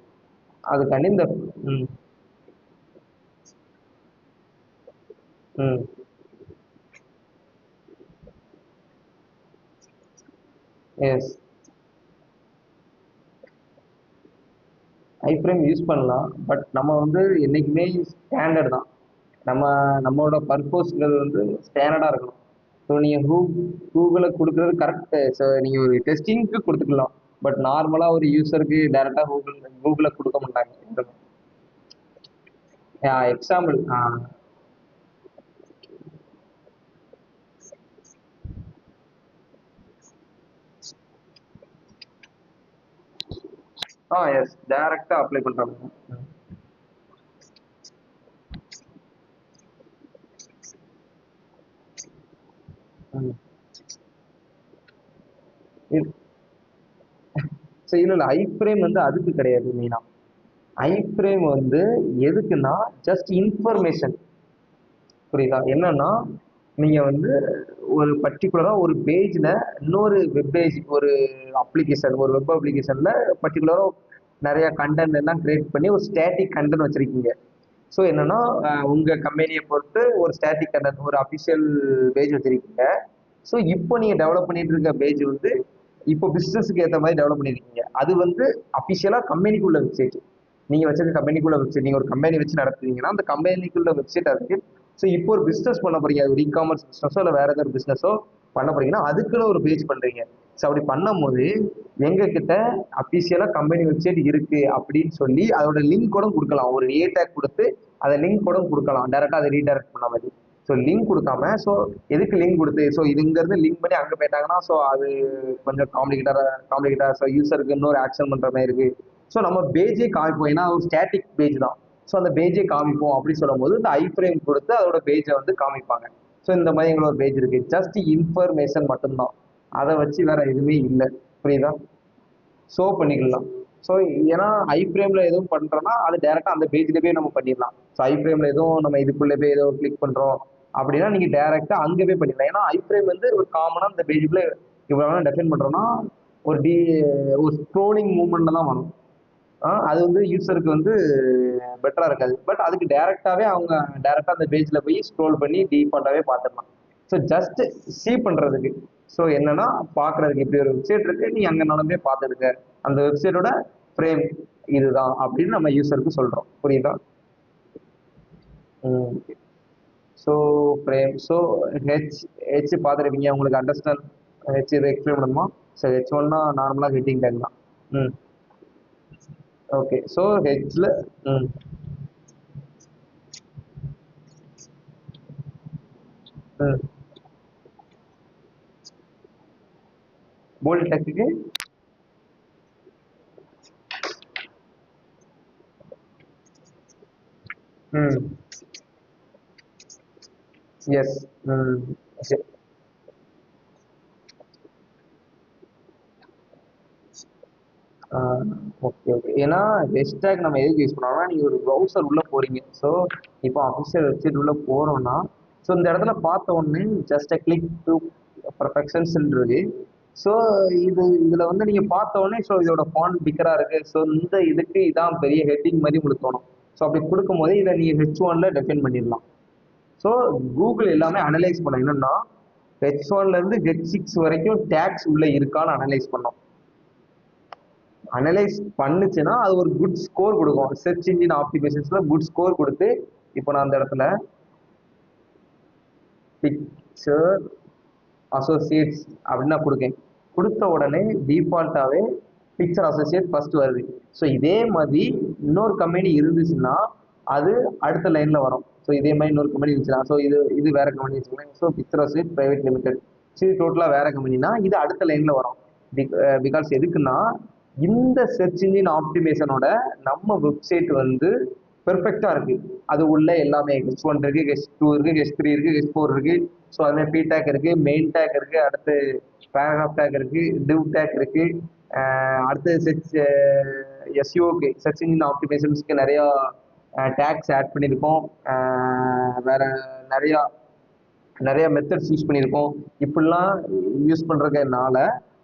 A: அதுக்காண்டி இந்த ம் ம் எஸ் ஐஃப்ரேம் யூஸ் பண்ணலாம். பட் நம்ம வந்து என்றைக்குமே ஸ்டாண்டர்ட் தான். நம்ம நம்மளோட பர்பஸ்ங்கிறது வந்து ஸ்டாண்டர்டாக இருக்கணும். ஸோ நீங்கள் கூகுளை கொடுக்குறது கரெக்டு. ஸோ நீங்கள் ஒரு டெஸ்டிங்க்கு கொடுத்துக்கலாம். பட் நார்மலாக ஒரு யூஸருக்கு டேரெக்டாக கூகுளை கொடுக்க மாட்டாங்க. எக்ஸாம்பிள் எஸ் டேரெக்டாக அப்ளை பண்ணுறாங்க. ஸோ இல்லை ஐஃப்ரேம் வந்து அதுக்கு கிடையாது. மெயினாக ஐஃப்ரேம் வந்து எதுக்குன்னா ஜஸ்ட் இன்ஃபர்மேஷன். புரியுதா? என்னன்னா நீங்கள் வந்து ஒரு பர்டிகுலராக ஒரு பேஜில் இன்னொரு வெப் பேஜ் ஒரு அப்ளிகேஷன் ஒரு வெப் அப்ளிகேஷனில் பர்டிகுலராக நிறைய கண்டென்ட் எல்லாம் கிரியேட் பண்ணி ஒரு ஸ்டாட்டிக் கண்டென்ட் வச்சுருக்கீங்க. ஸோ என்னன்னா உங்கள் கம்பெனியை பொறுத்து ஒரு ஸ்டாட்டிக் கண்டென்ட் ஒரு அஃபிஷியல் பேஜ் வச்சுருக்கீங்க. ஸோ இப்போ நீங்கள் டெவலப் பண்ணிட்டு இருக்க பேஜ் வந்து இப்போ பிஸ்னஸுக்கு ஏற்ற மாதிரி டெவலப் பண்ணியிருக்கீங்க. அது வந்து அஃபிஷியலாக கம்பெனிக்குள்ள வெப்சைட். நீங்கள் வச்சிருக்க கம்பெனிக்குள்ள வெப்சைட், நீங்கள் ஒரு கம்பெனி வச்சு நடத்துறீங்கன்னா அந்த கம்பெனிக்குள்ள வெப்சைட் அதுக்கு. ஸோ இப்போ ஒரு பிஸ்னஸ் பண்ண போறீங்க, அது ஒரு இ-காமர்ஸ் பிஸ்னஸோ இல்லை வேற ஏதாவது பிஸ்னஸோ பண்ண போறீங்கன்னா அதுக்குன்னு ஒரு பேஜ் பண்றீங்க. ஸோ அப்படி பண்ணும்போது எங்க கிட்ட அஃபிஷியலா கம்பெனி வெப்சைட் இருக்கு அப்படின்னு சொல்லி அதோட லிங்க் கூட கொடுக்கலாம். ஒரு ஏ டேக் கொடுத்து அதை லிங்க் கூட கொடுக்கலாம், டேரக்டா அதை ரீடைரக்ட் பண்ண மாதிரி. ஸோ லிங்க் கொடுக்காம ஸோ எதுக்கு லிங்க் கொடுத்து ஸோ இதுங்கிறது லிங்க் பண்ணி அங்கே போயிட்டாங்கன்னா ஸோ அது கொஞ்சம் காம்ப்ளிகேட்டா ஸோ யூசருக்கு இன்னொரு ஆக்ஷன் பண்ற மாதிரி இருக்கு. ஸோ நம்ம பேஜே காமிப்போம், ஏன்னா ஒரு ஸ்டாட்டிக் பேஜ் தான். ஸோ அந்த பேஜை காமிப்போம் அப்படி சொல்லும் போது இந்த ஐ ஃப்ரேம் கொடுத்து அதோட பேஜை வந்து காமிப்பாங்க. ஸோ இந்த மாதிரி எங்களோட ஒரு பேஜ் இருக்கு, ஜஸ்ட் இன்ஃபர்மேஷன் மட்டும்தான், அதை வச்சு வேற எதுவுமே இல்லை. புரியுதா? ஷோ பண்ணிக்கலாம். ஸோ ஏன்னா ஐ ஃப்ரேம்ல எதுவும் பண்றோம்னா அது டேரக்டா அந்த பேஜ்ல போய் நம்ம பண்ணிடலாம். ஸோ ஐ ஃப்ரேம்ல எதுவும் நம்ம இதுக்குள்ள போய் ஏதோ கிளிக் பண்றோம் அப்படின்னா நீங்க டேரக்டா அங்கே போய் பண்ணிடலாம். ஏன்னா ஐ ஃப்ரேம் வந்து ஒரு காமனா இந்த பேஜுக்குள்ள இவ்வளவு டெஃபைன் பண்றோம்னா ஒரு ஒரு ஸ்க்ரோலிங் மூவ்மெண்ட்ல தான் வரும். அது வந்து யூசருக்கு வந்து பெட்டரா இருக்காது. பட் அதுக்கு டேரக்டாவே அவங்க டேரக்டா அந்த பேஜ்ல போய் ஸ்க்ரோல் பண்ணி டீஃபால்ட்டாவே பார்த்துடலாம். ஸோ ஜஸ்ட் சி பண்றதுக்கு, ஸோ என்னன்னா பாக்குறதுக்கு இப்படி ஒரு வெப்சைட் இருக்கு, நீ அங்க நடந்தே பார்த்துருக்க, அந்த வெப்சைட்டோட ஃப்ரேம் இதுதான் அப்படின்னு நம்ம யூசருக்கு சொல்றோம். புரியுதா? ம். So frame, so H H பார்த்துருப்பீங்க, உங்களுக்கு அண்டர்ஸ்டாண்ட் ஹெச் இதை எக்ஸ்பிளைன் பண்ணணுமா? ஸோ ஹெச் ஒன்னா நார்மலாக ஹெட்டிங் டேக் தான். ம். ஓகே, ஸோ ஹெச்ல ம் ம் போல்ட் டெக்குக்கு ம் எஸ் ம் ஓகே ஓகே. ஏன்னா ஹேஷ்டேக் நம்ம எதுக்கு யூஸ் பண்ணோம்னா நீங்கள் ஒரு ப்ரௌசர் உள்ளே போறீங்க. ஸோ இப்போ அஃபிஷியல் வெப்சைட் உள்ளே போகிறோம்னா ஸோ இந்த இடத்துல பார்த்த உடனே ஜஸ்ட் கிளிக் டு பர்ஃபெக்ஷன்ஸ் இருக்கு. ஸோ இதில் வந்து நீங்கள் பார்த்த உடனே ஸோ இதோட ஃபாண்ட் பிக்கராக இருக்கு, ஸோ இந்த இதுக்கு இதான் பெரிய ஹெட்டிங் மாதிரி உங்களுக்கு தோணும். ஸோ அப்படி கொடுக்கும்போது இதை நீங்கள் H1ல டெஃபைன் பண்ணிடலாம். ஸோ கூகுள் எல்லாமே அனலைஸ் பண்ண என்னன்னா H1ல இருந்து H6 வரைக்கும் டேக்ஸ் உள்ள இருக்கான்னு அனலைஸ் பண்ணோம். அனலைஸ் பண்ணுச்சுன்னா அது ஒரு குட் ஸ்கோர் கொடுக்கும். சர்ச் இன்ஜின் ஆப்டிமைசேஷன்ஸ்ல குட் ஸ்கோர் கொடுத்து, இப்போ நான் அந்த இடத்துல பிக்சர் அசோசியேட்ஸ் அப்படின்னு நான் கொடுக்கேன். கொடுத்த உடனே டிஃபால்ட்டாவே பிக்சர் அசோசியேட் ஃபர்ஸ்ட் வருது. ஸோ இதே மாதிரி இன்னொரு கம்பெனி இருந்துச்சுன்னா அது அடுத்த லைன்ல வரும். ஸோ இதே மாதிரி இன்னொரு கம்பெனி இருந்துச்சுன்னா, ஸோ இது இது வேற கம்பெனி வச்சுக்கோங்க. So picture associate private limited, சரி டோட்டலா வேற கம்பெனினா இது அடுத்த லைன்ல வரும். பிகாஸ் எதுக்குன்னா இந்த சர்ச் இன்ஜின் ஆப்டிமேஷனோட நம்ம வெப்சைட் வந்து பெர்ஃபெக்டா இருக்கு. அது உள்ள எல்லாமே H1 இருக்கு, H2 இருக்கு, H3 இருக்கு, H4 இருக்கு. ஸோ அதுல பி டேக் இருக்கு, மெயின் டேக் இருக்கு, அடுத்து பேராகிராஃப் டேக் இருக்கு, டிவ் டேக் இருக்கு. அடுத்து எஸ்யூக்கு சர்ச் இன்ஜின் ஆப்டிமேஷன்ஸ்க்கு நிறைய டேக்ஸ் ஆட் பண்ணியிருக்கோம். வேற நிறைய நிறைய மெத்தட்ஸ் யூஸ் பண்ணியிருக்கோம். இப்படிலாம் யூஸ் பண்றதுனால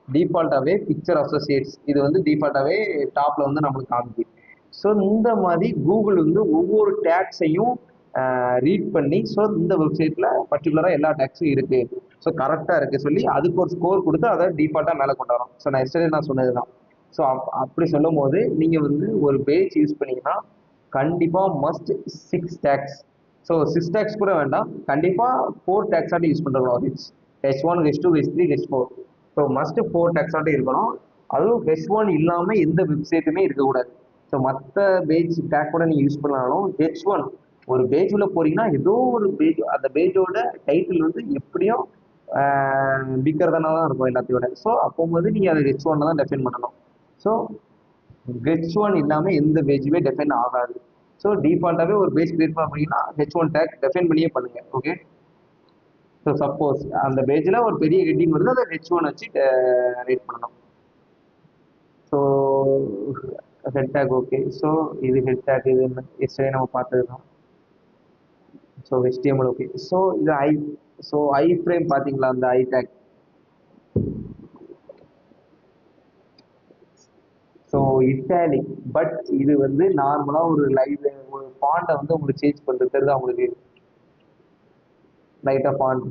A: டிஃபால்ட்டாவே பிக்சர் அசோசியேட்ஸ் இது வந்து டிஃபால்ட்டாவே டாப்ல வந்து நம்மளுக்கு காமிக்குது. ஸோ இந்த மாதிரி கூகுள் வந்து ஒவ்வொரு டேக்ஸையும் ரீட் பண்ணி ஸோ இந்த வெப்சைட்ல பர்டிகுலரா எல்லா டேக்ஸும் இருக்கு, ஸோ கரெக்டா இருக்கு சொல்லி அதுக்கு ஒரு ஸ்கோர் கொடுத்து அதை டிஃபால்ட்டா மேலே கொண்டு வரோம். ஸோ நான் எஸ்டர்டே நான் சொன்னதுதான். ஸோ அப்படி சொல்லும் போது நீங்க வந்து ஒரு பேஜ் யூஸ் பண்ணீங்கன்னா கண்டிப்பா மஸ்ட் 6 டேக்ஸ். ஸோ 6 டேக்ஸ் கூட வேண்டாம், கண்டிப்பா 4 டேக்ஸ் ஆட்டி யூஸ் பண்றோம். H1, H2, H3, H4. So must 4 tax ஆட்டி இருக்கணும். அதுவும் H1 இல்லாம எந்த வெப்சைட்டுமே இருக்கக்கூடாது. ஸோ மற்ற பேஜ் டேக் கூட நீங்க யூஸ் பண்ணாலும் H1 ஒரு பேஜ் உள்ள போறீங்கன்னா ஏதோ ஒரு பேஜ் அந்த பேஜோட டைட்டில் வந்து எப்படியும் பிக்கர் தானே தான் இருக்கும் எல்லாத்தையோட. ஸோ அப்போது நீங்க அதை H1ல தான் டெஃபைன் பண்ணணும். ஸோ H1 இல்லாம எந்த பேஜுமே டெஃபைன் ஆகாது. ஸோ டிஃபால்ட்டாவே ஒரு பேஜ் கிரியேட் பண்ணீங்கன்னா H1 டேக் டெஃபைன் பண்ணியே பண்ணுங்க. ஓகே. ஸோ சப்போஸ் அந்த பேஜ்ல ஒரு பெரிய ஹெட்டிங் வருது, அதை H1 வச்சு ரேட் பண்ணணும். So head take okay. So இது ஹெட் டேக், இது எஸ்டே நம்ம பார்த்தது தான். So HTML okay. ஸோ இது ஐ ஃப்ரேம் பார்த்தீங்களா, அந்த I take. So italic, but இது வந்து நார்மலா ஒரு லைவ் ஒரு ஃபாண்ட்டை வந்து உங்களுக்கு சேஞ்ச் பண்ணுறது தெரியுதா உங்களுக்கு, லைட்டா ஃபாண்ட்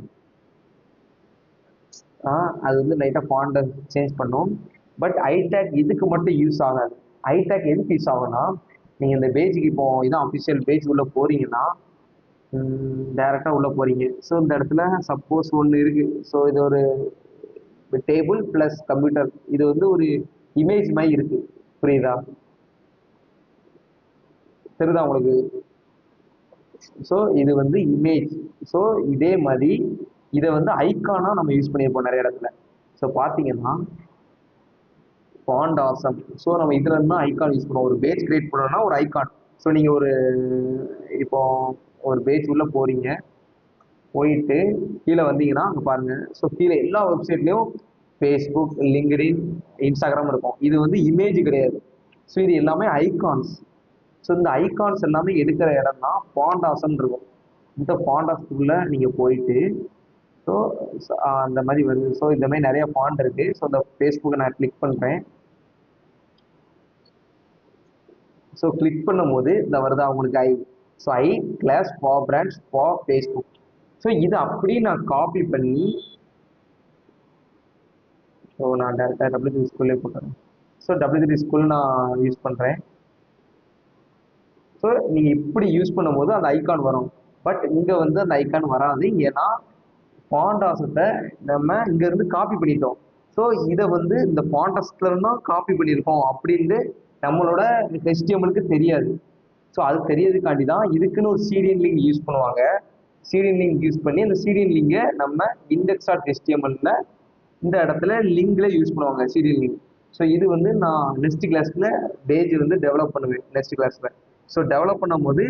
A: அது வந்து லைட்டா ஃபாண்ட்டை சேஞ்ச் பண்ணும். பட் ஐடேக் இதுக்கு மட்டும் யூஸ் ஆகாது. ஐடேக் எதுக்கு யூஸ் ஆகும்னா நீங்க இந்த பேஜுக்கு இப்போ இதான் அஃபிஷியல் பேஜ் உள்ள போறீங்கன்னா டைரக்டா உள்ள போறீங்க. ஸோ இந்த இடத்துல சப்போஸ் ஒன்று இருக்கு. ஸோ இது ஒரு டேபிள் பிளஸ் கம்ப்யூட்டர், இது வந்து ஒரு இமேஜ் மாதிரி இருக்கு. புரியுதா? தெரியுதா உங்களுக்கு? ஸோ இது வந்து இமேஜ். ஸோ இதே மாதிரி இதை வந்து ஐக்கானா நம்ம யூஸ் பண்ணியிருப்போம் நிறைய இடத்துல. ஸோ பார்த்தீங்கன்னா ஃபாண்ட் ஆசம். ஸோ நம்ம இதுல இருந்து தான் ஐக்கான் யூஸ் பண்ணுவோம். ஒரு பேஜ் கிரியேட் பண்ணோம்னா ஒரு ஐக்கான். ஸோ நீங்க ஒரு இப்போ ஒரு பேஜ் உள்ள போறீங்க. போயிட்டு கீழே வந்தீங்கன்னா அங்கே பாருங்க. ஸோ கீழே எல்லா வெப்சைட்லேயும் ஃபேஸ்புக், லிங்க்டின், இன்ஸ்டாகிராம் இருக்கும். இது வந்து இமேஜ் கிடையாது. ஸோ இது எல்லாமே ஐகான்ஸ். ஸோ இந்த ஐகான்ஸ் எல்லாமே எடுக்கிற இடம் தான் ஃபாண்டாஸ்ன்னு இருக்கும். இந்த ஃபாண்டாஸ்க்குள்ள நீங்கள் போயிட்டு ஸோ அந்த மாதிரி வருது. ஸோ இந்த மாதிரி நிறைய ஃபாண்ட் இருக்கு. ஸோ இந்த ஃபேஸ்புக்கை நான் கிளிக் பண்ணுறேன். ஸோ கிளிக் பண்ணும்போது இந்த வருதா உங்களுக்கு so class for brands for Facebook. So இதை அப்படியே நான் காப்பி பண்ணி ஸோ நான் டேரெக்டாக டபிள்யூ ஸ்கூல்லே போட்டுறேன். ஸோ டபிள்யூ ஸ்கூல் நான் யூஸ் பண்ணுறேன். ஸோ நீங்கள் இப்படி யூஸ் பண்ணும்போது அந்த ஐகான் வரும். பட் இங்கே வந்து அந்த ஐகான் வராது. ஏன்னா ஃபாண்டாஸத்தை நம்ம இங்கேருந்து காப்பி பண்ணிட்டோம். ஸோ இதை வந்து இந்த ஃபாண்டாஸ்லேருந்து தான் காப்பி பண்ணியிருக்கோம் அப்படின்ட்டு நம்மளோட HTML-க்கு தெரியாது. ஸோ அது தெரியறதுக்காண்டி தான் இதுக்குன்னு ஒரு சிடிஎன் லிங்க் யூஸ் பண்ணுவாங்க. சிடிஎன் லிங்க் யூஸ் பண்ணி அந்த சிடிஎன் லிங்கை நம்ம index.html-ல இந்த இடத்துல லிங்க்ல யூஸ் பண்ணுவாங்க சிடிஎன் லிங்க். ஸோ இது வந்து நான் நெக்ஸ்ட் கிளாஸில் பேஜ் வந்து டெவலப் பண்ணுவேன் நெக்ஸ்ட் கிளாஸில். ஸோ டெவலப் பண்ணும்போது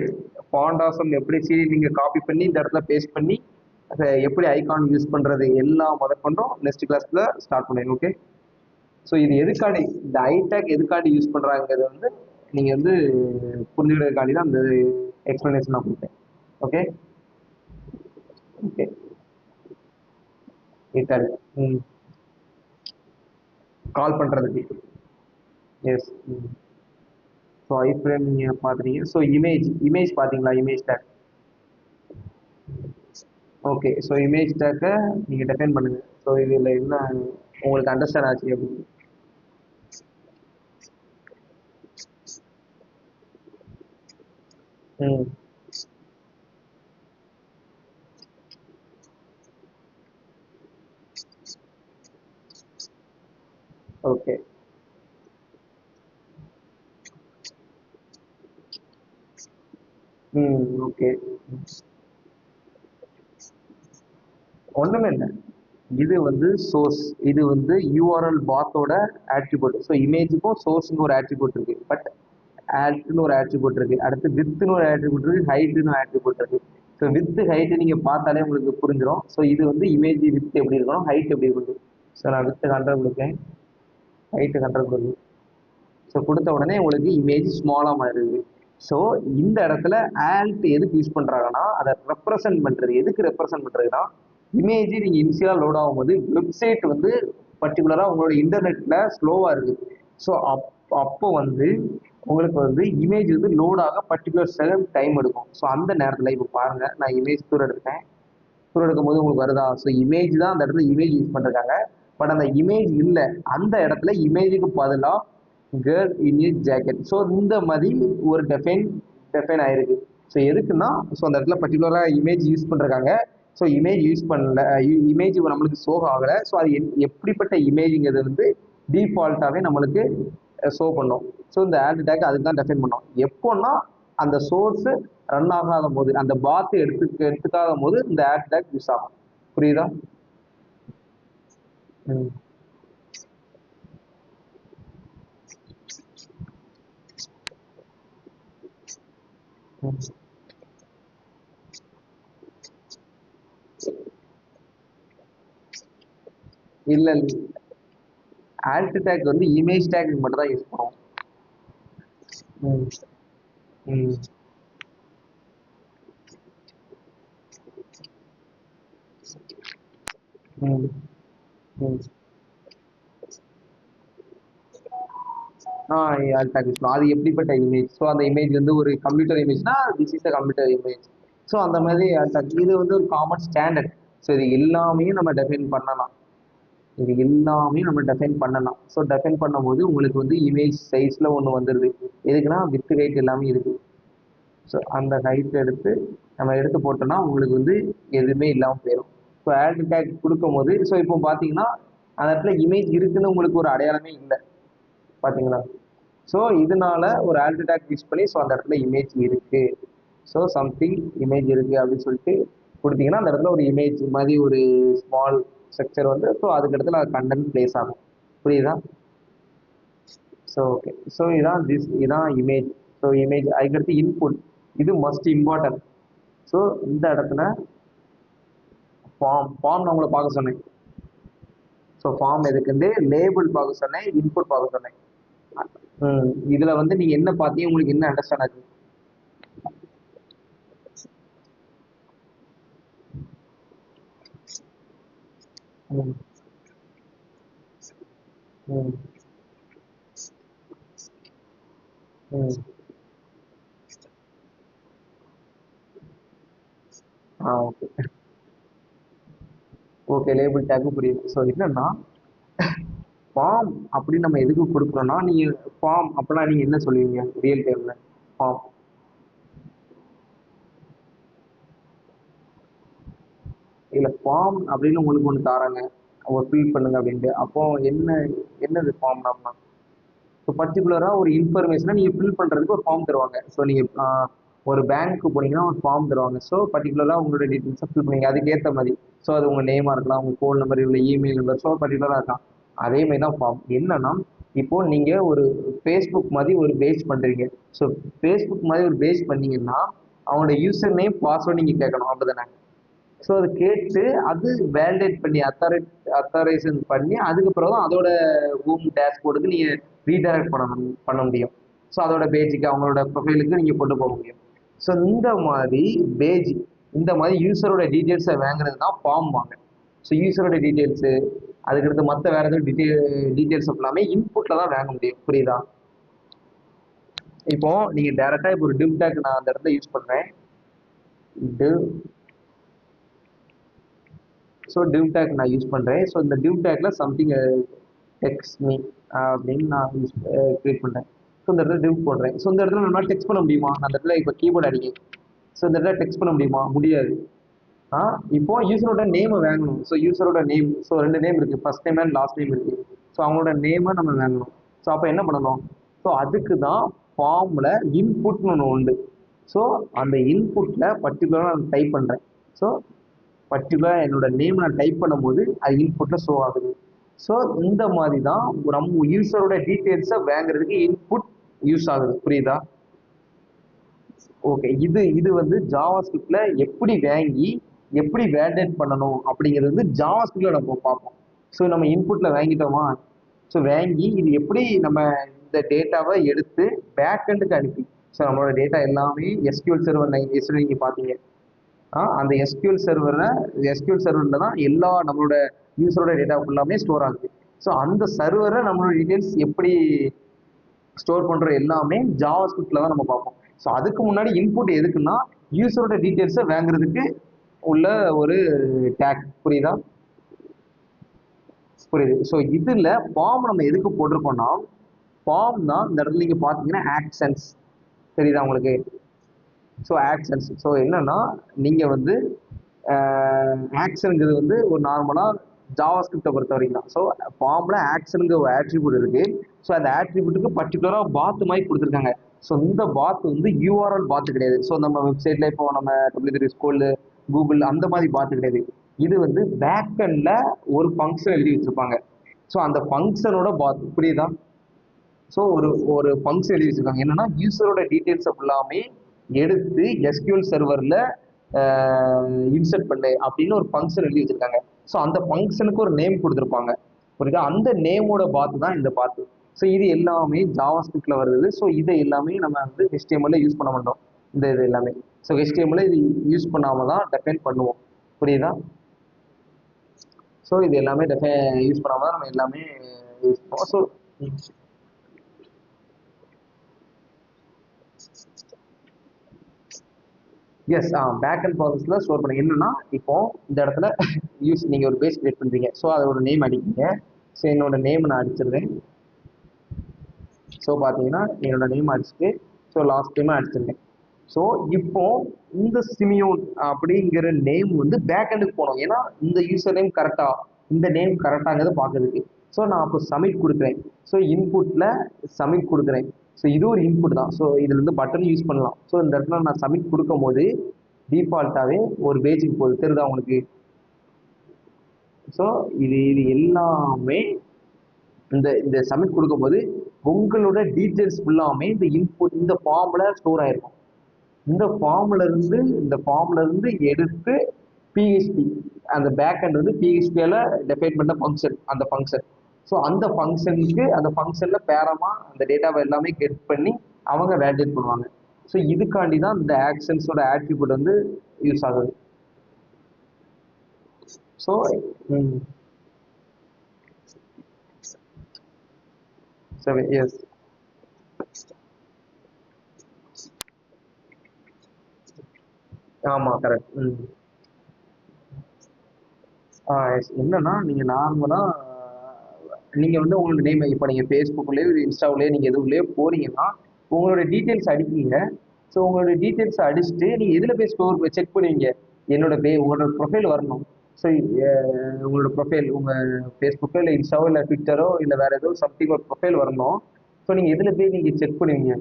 A: ஃபாண்டாசம் எப்படி சிடிஎன் லிங்கை காப்பி பண்ணி இந்த இடத்துல பேஸ்ட் பண்ணி அதை எப்படி ஐகான் யூஸ் பண்ணுறது எல்லாம் முதற்கொண்டும் நெக்ஸ்ட் கிளாஸில் ஸ்டார்ட் பண்ணுவேன். ஓகே. ஸோ இது எதுக்காண்டி இந்த ஐடேக் எதுக்காண்டி யூஸ் பண்ணுறாங்கிறது வந்து நீங்கள் வந்து புரிஞ்சுக்கிறதுக்காண்டி தான் அந்த எக்ஸ்ப்ளனேஷன் நான் கொடுத்தேன். ஓகே ஓகே இட்டாலி கால் பண்ணுறதுக்கு. எஸ். ஸோ ஐஃப்ரேம் நீங்கள் பார்த்துட்டீங்க. ஸோ இமேஜ் பார்த்தீங்களா? Image tag. Okay. So image டேக்கை நீங்கள் டிஃபைன் பண்ணுங்கள். ஸோ இதில் என்ன உங்களுக்கு அண்டர்ஸ்டாண்ட் ஆச்சு அப்படின்னு. ம் ஓகே. ஓகே. ஒன்றுமே இல்லை. இது வந்து சோர்ஸ். இது வந்து யூஆர்எல் பாத்தோட ஆட்ரிபியூட். ஸோ இமேஜுக்கும் சோர்ஸுக்கு ஒரு ஆட்ரிபியூட் இருக்கு. பட் ஆட்னு ஒரு ஆட்ரிபியூட் இருக்கு. அடுத்து வித்துன்னு ஒரு ஆட்ரிபியூட் இருக்கு. ஹைட்டுன்னு ஆட்ரிபியூட் இருக்கு. ஸோ வித்து ஹைட்டு நீங்கள் பார்த்தாலே உங்களுக்கு புரிஞ்சிடும். ஸோ இது வந்து இமேஜ் வித் எப்படி இருக்கணும், ஹைட் எப்படி இருக்கணும். ஸோ நான் வித்து 100 கொடுப்பேன், ஹைட்டு 100 கொடுப்பேன். ஸோ கொடுத்த உடனே உங்களுக்கு இமேஜ் ஸ்மாலாக மாறிடுது. ஸோ இந்த இடத்துல ஆல்ட் எதுக்கு யூஸ் பண்ணுறாங்கன்னா அதை ரெப்ரசன்ட் பண்ணுறது. எதுக்கு ரெப்ரசன்ட் பண்ணுறதுன்னா இமேஜ் நீங்கள் இனிஷியலாக லோட் ஆகும்போது வெப்சைட் வந்து பர்டிகுலராக உங்களோட இன்டர்நெட்டில் ஸ்லோவாக இருக்குது. ஸோ அப்போ வந்து உங்களுக்கு வந்து இமேஜ் வந்து லோட் ஆக பர்டிகுலர் செகண்ட் டைம் எடுக்கும். ஸோ அந்த நேரத்தில் இப்போ பாருங்கள், நான் இமேஜ் டூர் எடுத்தேன். டூர் எடுக்கும்போது உங்களுக்கு வருதா? ஸோ இமேஜ் தான் அந்த இடத்துல இமேஜ் யூஸ் பண்ணிருக்காங்க. பட் அந்த இமேஜ் இல்லை. அந்த இடத்துல இமேஜுக்கு பதிலாக கேர்ள் இன் ஏ ஜாக்கெட். ஸோ இந்த மாதிரி ஒரு டெஃபைன் ஆயிருக்கு. ஸோ எதுக்குன்னா ஸோ அந்த இடத்துல பர்டிகுலராக இமேஜ் யூஸ் பண்ணிருக்காங்க. ஸோ இமேஜ் யூஸ் பண்ணல, இமேஜ் நம்மளுக்கு ஷோ ஆகலை. ஸோ அது எப்படிப்பட்ட இமேஜுங்கிறது வந்து டிஃபால்ட்டாகவே நம்மளுக்கு ஷோ பண்ணோம். ஸோ இந்த ஆட் டேக் அதுக்கு தான் டெஃபைன் பண்ணோம். எப்போன்னா அந்த சோர்ஸு ரன் ஆகாத போது, அந்த பாத்து எடுத்துக்காத போது இந்த ஆட் டேக் யூஸ் ஆகும். புரியுதா? ம் ம். இல்லை ஆல்ட் டேக் வந்து இமேஜ் டேக் மட்டும் தான் யூஸ் பண்ணுவோம். ம் ம் ம் ம் ஆல்ட் டேக் யூஸ் பண்ணுவோம். அது எப்படிப்பட்ட இமேஜ்? ஸோ அந்த இமேஜ் வந்து ஒரு கம்ப்யூட்டர் இமேஜ்னா this is a computer image. So அந்த மாதிரி ஆல்ட் டேக் இது வந்து ஒரு காமன் ஸ்டாண்டர்ட். ஸோ இது எல்லாமே நம்ம டெஃபைன் பண்ணலாம். இது எல்லாமே நம்ம டெஃபைன் பண்ணலாம். ஸோ டெஃபைன் பண்ணும்போது உங்களுக்கு வந்து இமேஜ் சைஸில் ஒன்று வந்துடுது. எதுக்குன்னா வித் ஹைட் எல்லாமே இருக்குது. ஸோ அந்த ஹைட் எடுத்து நம்ம எடுத்து போட்டோம்னா உங்களுக்கு வந்து எதுவுமே இல்லாமல் போயிடும். ஸோ ஆட் டேக் கொடுக்கும்போது ஸோ இப்போ பார்த்தீங்கன்னா அந்த இடத்துல இமேஜ் இருக்குன்னு உங்களுக்கு ஒரு அடையாளமே இல்லை. பார்த்தீங்களா? ஸோ இதனால ஒரு ஆல்ட் டேக் யூஸ் பண்ணி ஸோ அந்த இடத்துல இமேஜ் இருக்கு. ஸோ சம்திங் இமேஜ் இருக்கு அப்படின்னு சொல்லிட்டு கொடுத்தீங்கன்னா அந்த இடத்துல ஒரு இமேஜ் மாதிரி ஒரு ஸ்மால் ஸ்ட்ரக்சர் வந்து ஸோ அதுக்கு இடத்துல கண்டென்ட் பிளேஸ் ஆகும். புரியுதா? So okay. ஸோ இதான் இமேஜ். ஸோ இமேஜ் அதுக்கடுத்து இன்புட். இது மஸ்ட் இம்பார்ட்டன்ட். ஸோ இந்த இடத்துல ஃபார்ம் நான் உங்களை பார்க்க சொன்னேன். ஸோ ஃபார்ம் எதுக்குண்டு லேபிள் பார்க்க சொன்னேன், இன்புட் பார்க்க சொன்னேன். இதுல வந்து நீங்க என்ன பார்த்தீங்க, உங்களுக்கு என்ன அண்டர்ஸ்டாண்ட் ஆச்சு? ம் ம் ம் ஓகே ஓகே, லேபிள் டேக் புரியுது. ஸோ என்னன்னா ஃபார்ம் அப்படின்னு நம்ம எதுக்கு கொடுக்குறோம்னா, நீங்க ஃபார்ம் அப்படின்னா நீங்க என்ன சொல்லுவீங்க ரியல் டைம்ல? ஃபார்ம் இல்ல, ஃபார்ம் அப்படின்னு உங்களுக்கு ஒன்று தாராங்க, ஒரு ஃபில் பண்ணுங்க அப்படின்ட்டு. அப்போ என்ன, என்னது ஃபார்ம் அப்படின்னா? ஸோ பர்டிகுலராக ஒரு இன்ஃபர்மேஷனை நீங்கள் ஃபில் பண்ணுறதுக்கு ஒரு ஃபார்ம் தருவாங்க. ஸோ நீங்கள் ஒரு பேங்க்கு போனீங்கன்னா ஒரு ஃபார்ம் தருவாங்க. ஸோ பர்டிகுலராக உங்களோட டீட்டெயில்ஸை ஃபில் பண்ணுவீங்க அதுக்கேற்ற மாதிரி. ஸோ அது உங்கள் நேமாக இருக்கலாம், உங்கள் ஃபோன் நம்பர், இல்லை இமெயில் நம்பர், ஸோ பர்டிகுலராக இருக்கலாம். அதே மாதிரி தான் ஃபார்ம். என்னன்னா இப்போ நீங்கள் ஒரு ஃபேஸ்புக் மாதிரி ஒரு பேஜ் பண்ணுறீங்க. ஸோ ஃபேஸ்புக் மாதிரி ஒரு பேஜ் பண்ணீங்கன்னா அவங்களோட யூசர் நேம் பாஸ்வேர்டு நீங்கள் கேட்கணும், அப்படிதானே? ஸோ அதை கேட்டு அது வேலிடேட் பண்ணி அத்தாரைசேஷன் பண்ணி அதுக்கப்புறம் தான் அதோட ஹோம் டேஷ்போர்டுக்கு நீங்கள் ரீடைரக்ட் பண்ண முடியும். ஸோ அதோட பேஜுக்கு அவங்களோட ப்ரொஃபைலுக்கு நீங்கள் கொண்டு போக முடியும். ஸோ இந்த மாதிரி பேஜ், இந்த மாதிரி யூசரோட டீட்டெயில்ஸை வாங்குறது தான் ஃபார்ம் வாங்க. ஸோ யூசரோட டீட்டெயில்ஸு, அதுக்கடுத்து மற்ற வேறு எதுவும் டீட்டெயில்ஸ் எல்லாமே இன்புட்டில் தான் வாங்க முடியும். புரியுதா? இப்போ நீங்கள் டேரெக்டாக இப்போ ஒரு டிவ் டேக் நான் அந்த இடத்துல யூஸ் பண்ணுறேன். டிவ் ஸோ டிவ் டேக் நான் யூஸ் பண்ணுறேன். ஸோ இந்த div tackle something text me அப்படின்னு நான் யூஸ் க்ரியேட் பண்ணுறேன். ஸோ இந்த இடத்துல டிவ் போடுறேன். ஸோ இந்த இடத்துல நம்மளால் டெக்ஸ்ட் பண்ண முடியுமா? நான் அந்த இடத்துல இப்போ கீபோர்டு அடிக்கேன். ஸோ இந்த இடத்துல டெக்ஸ்ட் பண்ண முடியுமா? முடியாது. இப்போ யூசரோட நேமை வாங்கணும். ஸோ யூசரோட நேம், ஸோ ரெண்டு நேம் இருக்குது, first name and last name இருக்குது. ஸோ அவங்களோட நேமை நம்ம வாங்கணும். ஸோ அப்போ என்ன பண்ணணும்? ஸோ அதுக்கு தான் ஃபார்மில் இன்புட்னு ஒன்று உண்டு. ஸோ அந்த இன்புட்டில் பர்டிகுலராக நான் டைப் பண்ணுறேன். ஸோ பர்டிகுலராக என்னோட நேம் நான் டைப் பண்ணும்போது அது இன்புட்டில் ஷோ ஆகுது. ஸோ இந்த மாதிரி தான் நம்ம யூசரோட டீட்டெயில்ஸை வாங்குறதுக்கு இன்புட் யூஸ் ஆகுது. புரியுதா? ஓகே, இது இது வந்து ஜாவா ஸ்கிரிப்ட்ல எப்படி வாங்கி எப்படி வேலிடேட் பண்ணணும் அப்படிங்கிறது வந்து ஜாவா ஸ்கிரிப்ட்ல நம்ம பார்ப்போம். ஸோ நம்ம இன்புட்ல வாங்கிட்டோமா, ஸோ வாங்கி இது எப்படி நம்ம இந்த டேட்டாவை எடுத்து பேக்எண்டுக்கு அனுப்பி, ஸோ நம்மளோட டேட்டா எல்லாமே எஸ்கியூஎல் சர்வர் நீங்கள் பார்த்தீங்க. அந்த எஸ்கியூஎல் சர்வரில் தான் எல்லா நம்மளோட யூசரோட டேட்டா ஃபுல்லாமே ஸ்டோர் ஆகுது. ஸோ அந்த சர்வரை நம்மளோட டீட்டெயில்ஸ் எப்படி ஸ்டோர் பண்ணுற எல்லாமே ஜாவா ஸ்கிரிப்டில் தான் நம்ம பார்ப்போம். ஸோ அதுக்கு முன்னாடி இன்புட் எதுக்குன்னா யூசரோட டீட்டெயில்ஸை வாங்குறதுக்கு உள்ள ஒரு டேக். புரியுதா? புரியுது. ஸோ இதில் ஃபார்ம் நம்ம எதுக்கு போட்டிருக்கோம்னா, ஃபார்ம் தான் இந்த இடத்துல நீங்கள் பார்த்தீங்கன்னா ஆக்ஷன்ஸ் தெரியுதா உங்களுக்கு? ஸோ ஆக்ஷன்ஸ், ஸோ என்னன்னா நீங்கள் வந்து ஆக்ஷனுங்கிறது வந்து ஒரு நார்மலாக ஜாவா ஸ்கிரிப்டை பொறுத்த வரைக்கும் தான். ஸோ ஃபார்மில் ஆக்ஷனுங்கிற ஒரு ஆட்ரிபியூட் இருக்குது. ஸோ அந்த ஆட்ரிபியூட்டுக்கு பர்டிகுலராக பாத் மாதிரி கொடுத்துருக்காங்க. ஸோ இந்த பாத் வந்து யூஆர்எல் பாத்து கிடையாது. ஸோ நம்ம வெப்சைட்டில் இப்போ நம்ம டபிள்யூ ஸ்கூலு, கூகுள் அந்த மாதிரி பாத்து கிடையாது. இது வந்து பேக்கெண்டில் ஒரு ஃபங்க்ஷன் எழுதி வச்சுருப்பாங்க. ஸோ அந்த ஃபங்க்ஷனோட பாத். புரியுதா? ஸோ ஒரு ஒரு ஃபங்க்ஷன் எழுதி வச்சுருக்காங்க. என்னன்னா யூசரோட டீட்டெயில்ஸை ஃபுல்லாமே எடுத்து எஸ்கியூஎல் சர்வரில் இன்சர்ட் பண்ணு அப்படின்னு ஒரு ஃபங்க்ஷன் எழுதி வச்சிருக்காங்க. ஸோ அந்த ஃபங்க்ஷனுக்கு ஒரு நேம் கொடுத்துருப்பாங்க. புரியுதா? அந்த நேமோட பாத்து தான் இந்த பாத்து. ஸோ இது எல்லாமே ஜாவா ஸ்கிரிப்ட்ல வருது. ஸோ இதை எல்லாமே நம்ம வந்து HTML யூஸ் பண்ண மாட்டோம். இந்த இது எல்லாமே ஸோ HTML இது யூஸ் பண்ணாம தான் டெஃபைன் பண்ணுவோம். புரியுதா? ஸோ இது எல்லாமே யூஸ் பண்ணாம தான் நம்ம எல்லாமே யூஸ் பண்ணுவோம். ஸோ எஸ், பேக் அண்ட் ப்ராசஸில் ஸ்டோர் பண்ண என்னன்னா, இப்போ இந்த இடத்துல நீங்கள் ஒரு பேஸ் கிரியேட் பண்ணுறீங்க. ஸோ அதோட நேம் அடிக்கிறீங்க. ஸோ என்னோட நேம் நான் அடிச்சிடுறேன். ஸோ பார்த்தீங்கன்னா என்னோட நேம் அடிச்சுட்டு ஸோ லாஸ்ட் டைம் அடிச்சிருக்கேன். ஸோ இப்போ இந்த சிமியோன் அப்படிங்கிற நேம் வந்து பேக்எண்டுக்கு போகணும். ஏன்னா இந்த யூசர் நேம் கரெக்டாக, இந்த நேம் கரெக்டாங்கிறத பார்க்கறதுக்கு. ஸோ நான் அப்போ சப்மிட் கொடுக்குறேன். ஸோ இன்புட்டில் சப்மிட் கொடுக்குறேன். ஸோ இது ஒரு இன்புட் தான். ஸோ இதில் இருந்து பட்டன் யூஸ் பண்ணலாம். ஸோ இந்த இடத்துல நான் சப்மிட் கொடுக்கும் போது டிஃபால்ட்டாகவே ஒரு பேஜுக்கு போகுது. தெரியுதா உங்களுக்கு? ஸோ இது இது எல்லாமே இந்த இந்த சப்மிட் கொடுக்கும்போது உங்களோட டீட்டெயில்ஸ் ஃபுல்லாமே இந்த இன்புட் இந்த ஃபார்மில் ஸ்டோர் ஆயிருக்கும். இந்த ஃபார்ம்ல இருந்து எடுத்து பிஹெச்பி அந்த பேக் எண்ட் வந்து பிஹெச்பியால டெஃபைன் பண்ண ஃபங்க்ஷன் அந்த ஃபங்க்ஷன். ஸோ அந்த ஃபங்க்ஷனுக்கு அந்த ஃபங்க்ஷனில் பேரமாக அந்த டேட்டாவை எல்லாமே கெட் பண்ணி அவங்க வேலிடேட் பண்ணுவாங்க. ஸோ இதுக்காண்டி தான் இந்த ஆக்ஷன்ஸோட ஆட்ரிபியூட் வந்து யூஸ் ஆகுது. ஸோ சரி, எஸ். ஆமாம், கரெக்ட். எஸ். என்னன்னா நீங்கள் நார்மலாக நீங்கள் வந்து உங்களோட நேம் இப்போ நீங்கள் ஃபேஸ்புக்லேயோ இன்ஸ்டாவிலேயோ நீங்கள் எதுவுலேயோ போறீங்கன்னா உங்களோட டீட்டெயில்ஸ் அடிக்கீங்க. ஸோ உங்களோட டீட்டெயில்ஸ் அடிச்சுட்டு நீங்கள் எதில் போய் ஸ்டோர் செக் பண்ணுவீங்க, உங்களோட ப்ரொஃபைல் வரணும். ஸோ உங்களோட ப்ரொஃபைல் உங்கள் ஃபேஸ்புக்கோ இல்லை இன்ஸ்டாவோ இல்லை ட்விட்டரோ இல்லை வேறு ஏதோ சம்திங் ஒரு ப்ரொஃபைல் வரணும். ஸோ நீங்கள் எதில் போய் நீங்கள் செக் பண்ணுவீங்க,